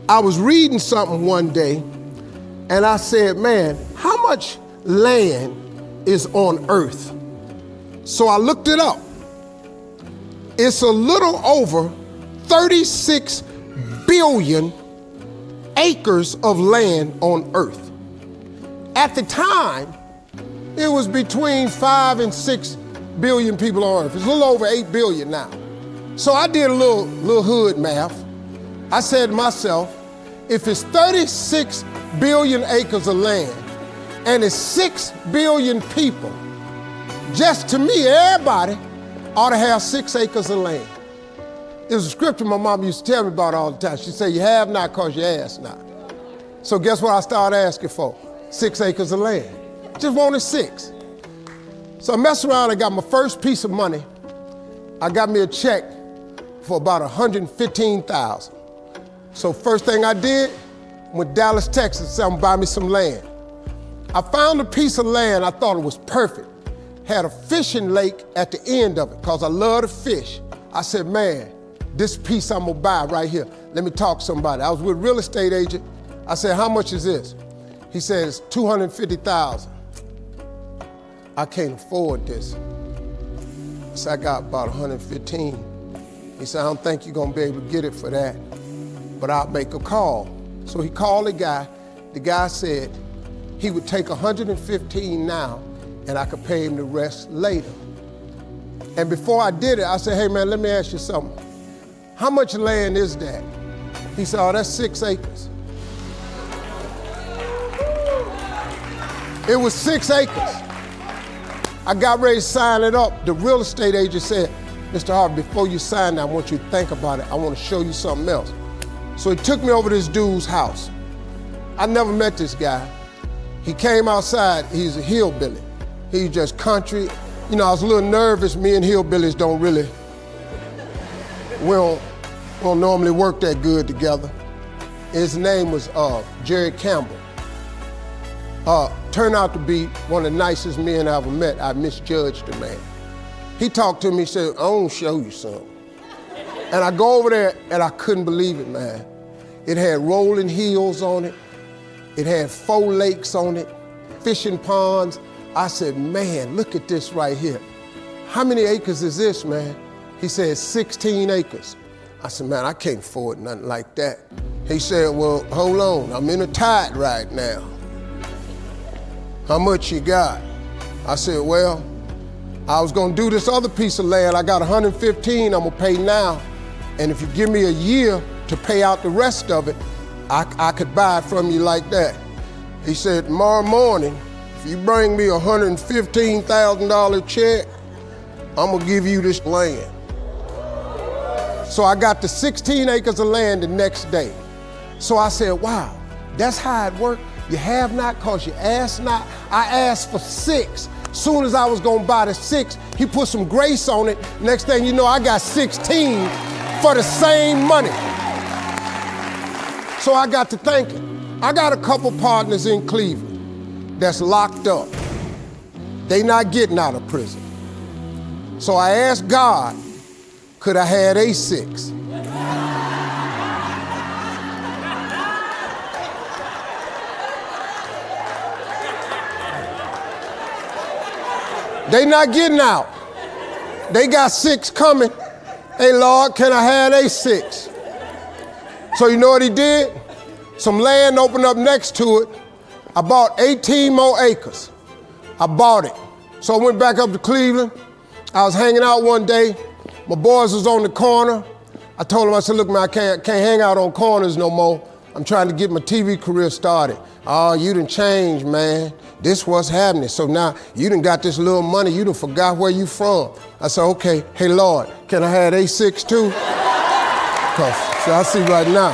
I was reading something one day and I said, man, how much land is on earth? So I looked it up. It's a little over 36 billion acres of land on earth. At the time, it was between 5 and 6 billion people on earth. It's a little over 8 billion now. So I did a little hood math. I said to myself, if it's 36 billion acres of land and it's 6 billion people, just to me, everybody ought to have 6 acres of land. It was a scripture my mom used to tell me about all the time. She said, you have not because you ask not. So guess what I started asking for? 6 acres of land. Just wanted 6. So I messed around and got my first piece of money. I got me a check for about $115,000. So first thing I did, went to Dallas, Texas, said I'm gonna buy me some land. I found a piece of land, I thought it was perfect. Had a fishing lake at the end of it, because I love to fish. I said, man, this piece I'm gonna buy right here. Let me talk to somebody. I was with a real estate agent. I said, how much is this? He said, it's $250,000. I can't afford this. So I got about 115. He said, I don't think you're gonna be able to get it for that, but I'll make a call. So he called the guy. The guy said he would take 115 now and I could pay him the rest later. And before I did it, I said, hey man, let me ask you something. How much land is that? He said, oh, that's 6 acres. It was 6 acres. I got ready to sign it up. The real estate agent said, Mr. Harvey, before you sign that, I want you to think about it. I want to show you something else. So he took me over to this dude's house. I never met this guy. He came outside, he's a hillbilly. He's just country. You know, I was a little nervous. Me and hillbillies don't really, we don't normally work that good together. His name was Jerry Campbell. Turned out to be one of the nicest men I ever met. I misjudged the man. He talked to me, said, I want to show you something. And I go over there and I couldn't believe it, man. It had rolling hills on it. It had 4 lakes on it, fishing ponds. I said, man, look at this right here. How many acres is this, man? He said, 16 acres. I said, man, I can't afford nothing like that. He said, well, hold on, I'm in a tide right now. How much you got? I said, well, I was gonna do this other piece of land. I got 115, I'm gonna pay now. And if you give me a year to pay out the rest of it, I could buy it from you like that. He said, tomorrow morning, if you bring me a $115,000 check, I'm gonna give you this land. So I got the 16 acres of land the next day. So I said, wow, that's how it worked. You have not because you ask not. I asked for 6 Soon as I was gonna buy the 6, he put some grace on it. Next thing you know, I got 16 for the same money. So I got to thinking. I got a couple partners in Cleveland that's locked up. They not getting out of prison. So I asked God, could I have a 6? They not getting out. They got 6 coming. Hey, Lord, can I have a 6? So you know what he did? Some land opened up next to it. I bought 18 more acres. I bought it. So I went back up to Cleveland. I was hanging out one day. My boys was on the corner. I told them, I said, look, man, I can't hang out on corners no more. I'm trying to get my TV career started. Oh, you done changed, man. This what's happening. So now you done got this little money. You done forgot where you from. I said, okay, hey, Lord, can I have a 6 too? Cause see, I see right now.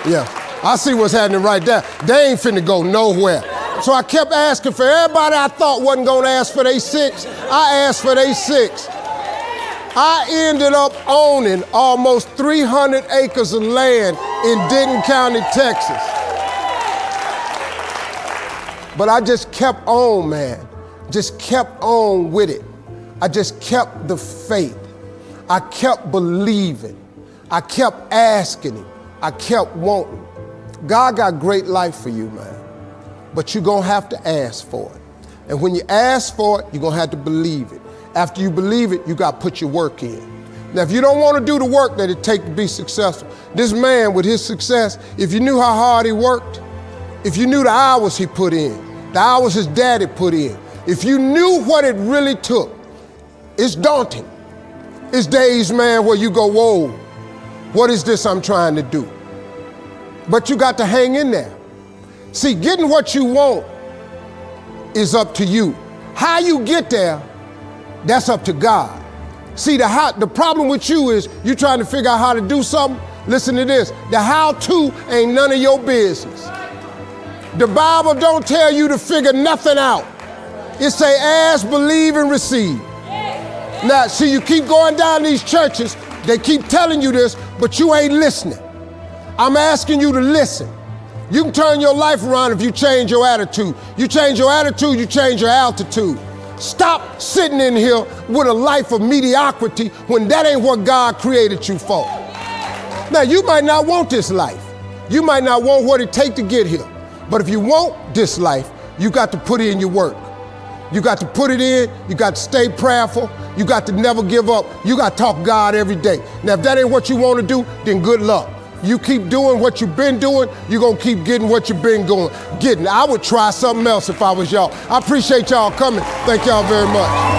Yeah, I see what's happening right there. They ain't finna go nowhere. So I kept asking for everybody I thought wasn't gonna ask for their 6. I asked for their 6. I ended up owning almost 300 acres of land in Denton County, Texas. But I just kept on, man. Just kept on with it. I just kept the faith. I kept believing. I kept asking him. I kept wanting. God got great life for you, man. But you're gonna have to ask for it. And when you ask for it, you're gonna have to believe it. After you believe it, you gotta put your work in. Now, if you don't wanna do the work that it takes to be successful, this man with his success, if you knew how hard he worked, if you knew the hours he put in, the hours his daddy put in, if you knew what it really took, it's daunting. It's days, man, where you go, whoa, what is this I'm trying to do? But you got to hang in there. See, getting what you want is up to you. How you get there, that's up to God. See, the problem with you is you trying to figure out how to do something. Listen to this. The how-to ain't none of your business. The Bible don't tell you to figure nothing out. It say ask, believe, and receive. Now, see, you keep going down these churches, they keep telling you this, but you ain't listening. I'm asking you to listen. You can turn your life around if you change your attitude. You change your attitude, you change your altitude. Stop sitting in here with a life of mediocrity when that ain't what God created you for. Now, you might not want this life. You might not want what it takes to get here. But if you want this life, you got to put in your work. You got to put it in, you got to stay prayerful, you got to never give up, you got to talk God every day. Now, if that ain't what you want to do, then good luck. You keep doing what you've been doing, you're going to keep getting what you've been getting. I would try something else if I was y'all. I appreciate y'all coming. Thank y'all very much.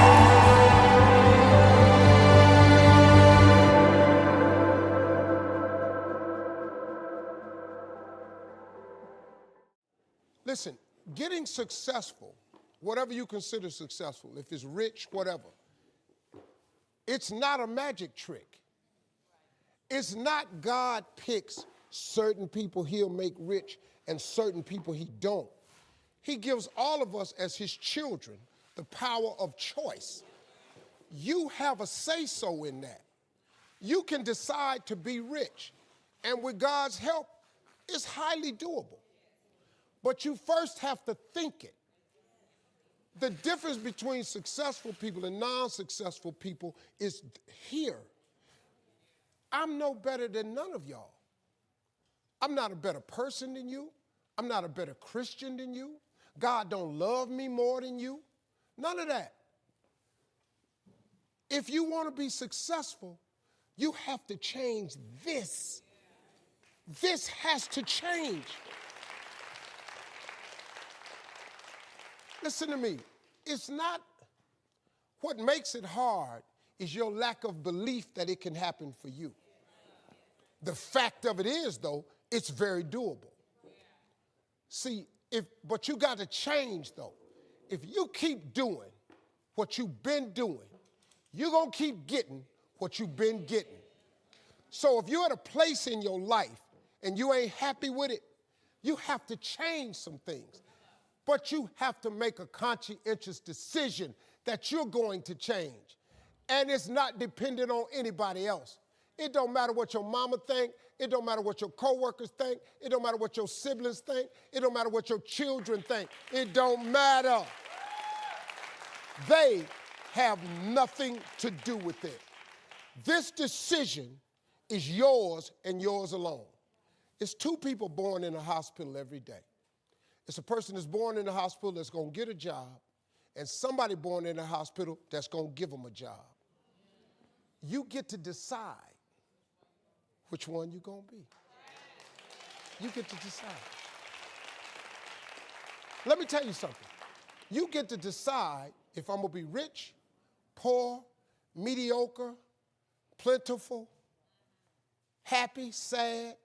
Listen, getting successful, whatever you consider successful, if it's rich, whatever, it's not a magic trick. It's not God picks certain people he'll make rich and certain people he don't. He gives all of us as his children the power of choice. You have a say-so in that. You can decide to be rich, and with God's help, it's highly doable. But you first have to think it. The difference between successful people and non-successful people is here. I'm no better than none of y'all. I'm not a better person than you. I'm not a better Christian than you. God don't love me more than you. None of that. If you want to be successful, you have to change this. This has to change. Listen to me. It's not what makes it hard is your lack of belief that it can happen for you. The fact of it is, though, it's very doable. See, but you got to change, though. If you keep doing what you've been doing, you're going to keep getting what you've been getting. So if you're at a place in your life and you ain't happy with it, you have to change some things. But you have to make a conscientious decision that you're going to change. And it's not dependent on anybody else. It don't matter what your mama think. It don't matter what your coworkers think. It don't matter what your siblings think. It don't matter what your children think. It don't matter. They have nothing to do with it. This decision is yours and yours alone. It's two people born in a hospital every day. It's a person that's born in a hospital that's going to get a job, and somebody born in a hospital that's going to give them a job. You get to decide which one you're going to be. You get to decide. Let me tell you something. You get to decide if I'm going to be rich, poor, mediocre, plentiful, happy, sad.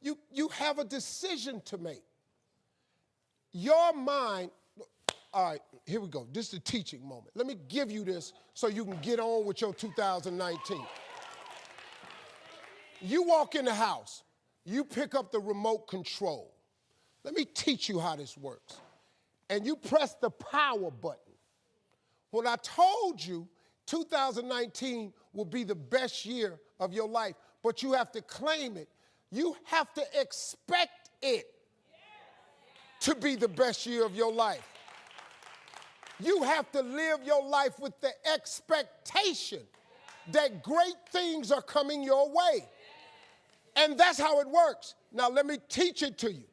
You have a decision to make. Your mind, all right, here we go. This is the teaching moment. Let me give you this so you can get on with your 2019. You walk in the house, you pick up the remote control. Let me teach you how this works. And you press the power button. When I told you 2019 will be the best year of your life, but you have to claim it. You have to expect it to be the best year of your life. You have to live your life with the expectation that great things are coming your way. And that's how it works. Now let me teach it to you.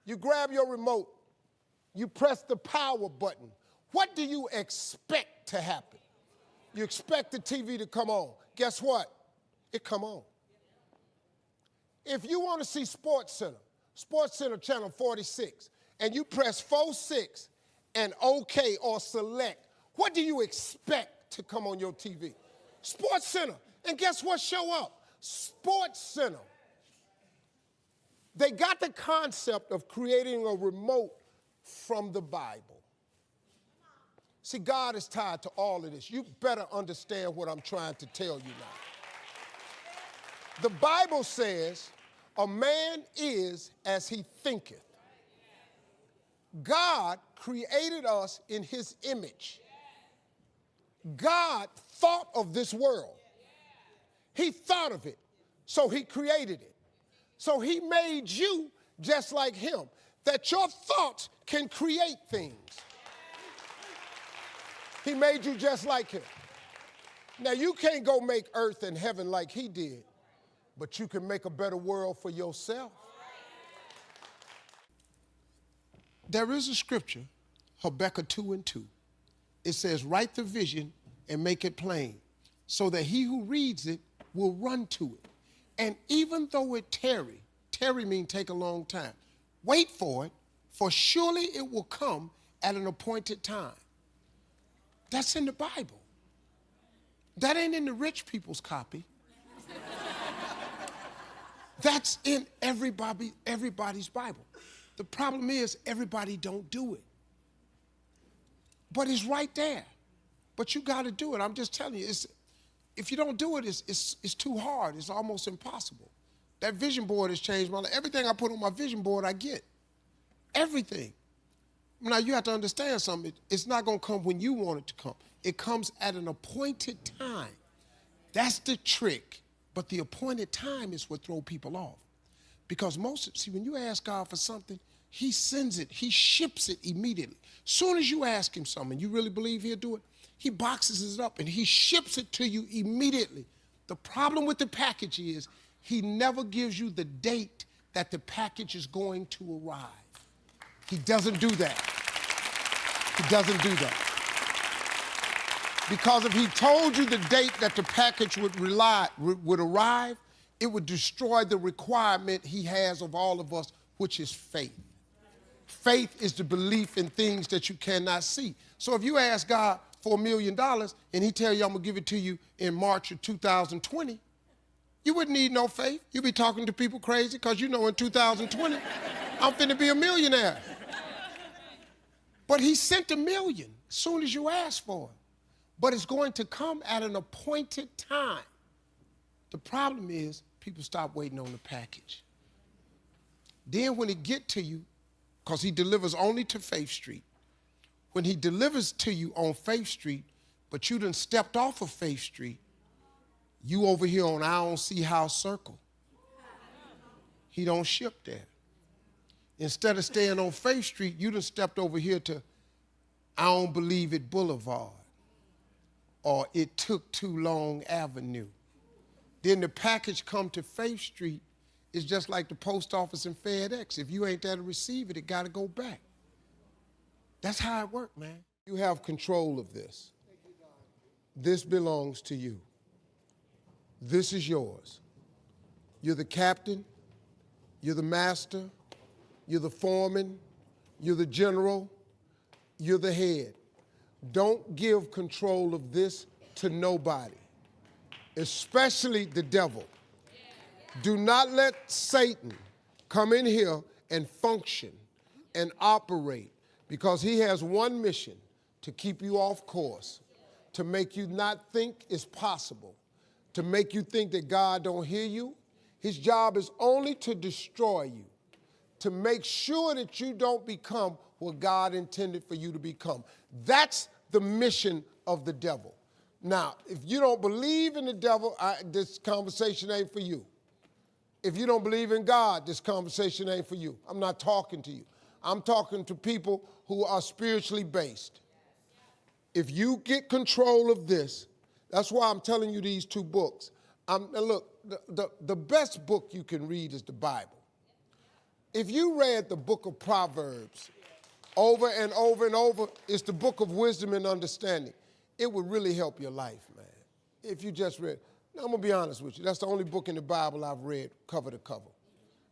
You grab your remote, you press the power button. What do you expect to happen? You expect the TV to come on. Guess what? It come on. If you want to see Sports Center channel 46, and you press 46 and OK or select, what do you expect to come on your TV? Sports Center. And guess what show up? Sports Center. They got the concept of creating a remote from the Bible. See, God is tied to all of this. You better understand what I'm trying to tell you now. The Bible says, a man is as he thinketh. God created us in his image. God thought of this world. He thought of it, so he created it. So he made you just like him, that your thoughts can create things. He made you just like him. Now, you can't go make earth and heaven like he did, but you can make a better world for yourself. There is a scripture, Habakkuk 2:2. It says, write the vision and make it plain, so that he who reads it will run to it. And even though it tarry means take a long time, wait for it, for surely it will come at an appointed time. That's in the Bible. That ain't in the rich people's copy. That's in everybody's Bible. The problem is everybody don't do it. But it's right there. But you got to do it. I'm just telling you, if you don't do it, it's too hard. It's almost impossible. That vision board has changed my life. Everything I put on my vision board, I get. Everything. Now, you have to understand something. It's not going to come when you want it to come. It comes at an appointed time. That's the trick. But the appointed time is what throws people off. Because when you ask God for something, he sends it. He ships it immediately. Soon as you ask him something, you really believe he'll do it, he boxes it up and he ships it to you immediately. The problem with the package is he never gives you the date that the package is going to arrive. He doesn't do that. He doesn't do that. Because if he told you the date that the package would arrive, it would destroy the requirement he has of all of us, which is faith. Faith is the belief in things that you cannot see. So if you ask God for $1 million and he tell you, I'm going to give it to you in March of 2020, you wouldn't need no faith. You'd be talking to people crazy because you know in 2020, I'm finna be a millionaire. But he sent $1 million as soon as you ask for it. But it's going to come at an appointed time. The problem is people stop waiting on the package. Then when it get to you, because he delivers only to Faith Street. When he delivers to you on Faith Street, but you done stepped off of Faith Street, you over here on I don't see House Circle. He don't ship there. Instead of staying on Faith Street, you done stepped over here to I don't believe it Boulevard or it took too long Avenue. Then the package come to Faith Street. It's just like the post office and FedEx. If you ain't there to receive it, it got to go back. That's how it works, man. You have control of this. This belongs to you. This is yours. You're the captain. You're the master. You're the foreman. You're the general. You're the head. Don't give control of this to nobody, especially the devil. Do not let Satan come in here and function and operate, because he has one mission: to keep you off course, to make you not think it's possible, to make you think that God don't hear you. His job is only to destroy you, to make sure that you don't become what God intended for you to become. That's the mission of the devil. Now, if you don't believe in the devil, this conversation ain't for you. If you don't believe in God, this conversation ain't for you. I'm not talking to you. I'm talking to people who are spiritually based. If you get control of this, that's why I'm telling you these two books. Look, the best book you can read is the Bible. If you read the book of Proverbs over and over and over, it's the book of wisdom and understanding. It would really help your life, man, if you just read. Now, I'm going to be honest with you. That's the only book in the Bible I've read cover to cover.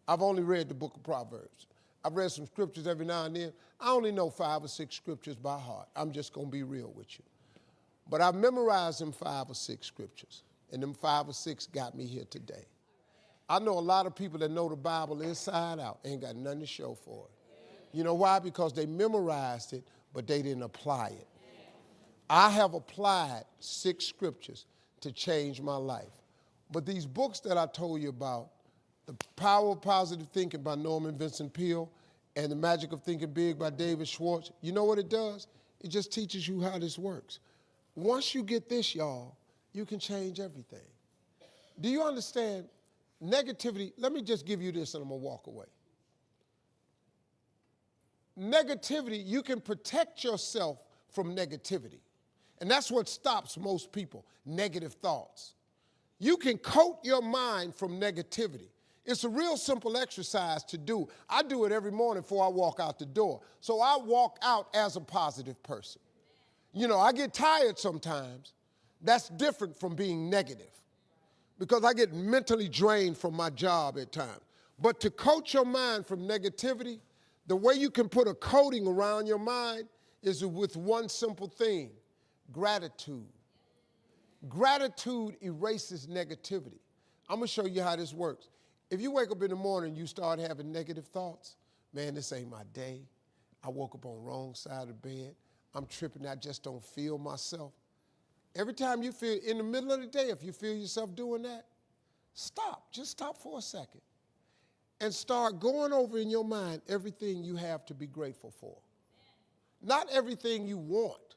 I've only read the book of Proverbs. I've read some scriptures every now and then. I only know 5 or 6 scriptures by heart. I'm just going to be real with you. But I've memorized them 5 or 6 scriptures, and them 5 or 6 got me here today. I know a lot of people that know the Bible inside out ain't got nothing to show for it. You know why? Because they memorized it, but they didn't apply it. I have applied 6 scriptures to change my life. But these books that I told you about, The Power of Positive Thinking by Norman Vincent Peale and The Magic of Thinking Big by David Schwartz, you know what it does? It just teaches you how this works. Once you get this, y'all, you can change everything. Do you understand? Negativity, let me just give you this and I'm going to walk away. Negativity, you can protect yourself from negativity. And that's what stops most people, negative thoughts. You can coat your mind from negativity. It's a real simple exercise to do. I do it every morning before I walk out the door. So I walk out as a positive person. You know, I get tired sometimes. That's different from being negative, because I get mentally drained from my job at times. But to coat your mind from negativity, the way you can put a coating around your mind is with one simple thing: gratitude. Gratitude erases negativity. I'm going to show you how this works. If you wake up in the morning and you start having negative thoughts, man, this ain't my day. I woke up on the wrong side of the bed. I'm tripping. I just don't feel myself. Every time you feel, in the middle of the day, if you feel yourself doing that, stop. Just stop for a second and start going over in your mind everything you have to be grateful for. Not everything you want,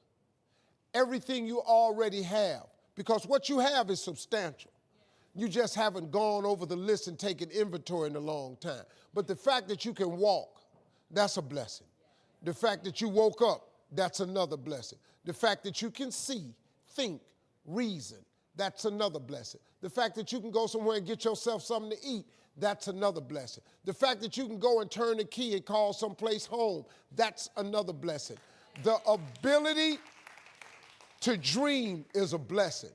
everything you already have, because what you have is substantial. You just haven't gone over the list and taken inventory in a long time. But the fact that you can walk, that's a blessing. The fact that you woke up, that's another blessing. The fact that you can see, think, reason, that's another blessing. The fact that you can go somewhere and get yourself something to eat, that's another blessing. The fact that you can go and turn the key and call someplace home, that's another blessing. The ability to dream is a blessing.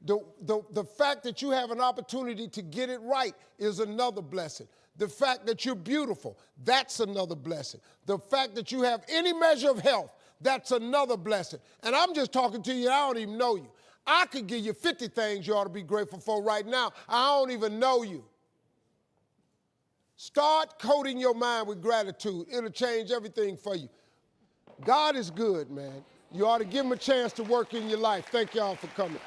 The fact that you have an opportunity to get it right is another blessing. The fact that you're beautiful, that's another blessing. The fact that you have any measure of health, that's another blessing. And I'm just talking to you, I don't even know you. I could give you 50 things you ought to be grateful for right now. I don't even know you. Start coating your mind with gratitude. It'll change everything for you. God is good, man. You ought to give him a chance to work in your life. Thank y'all for coming.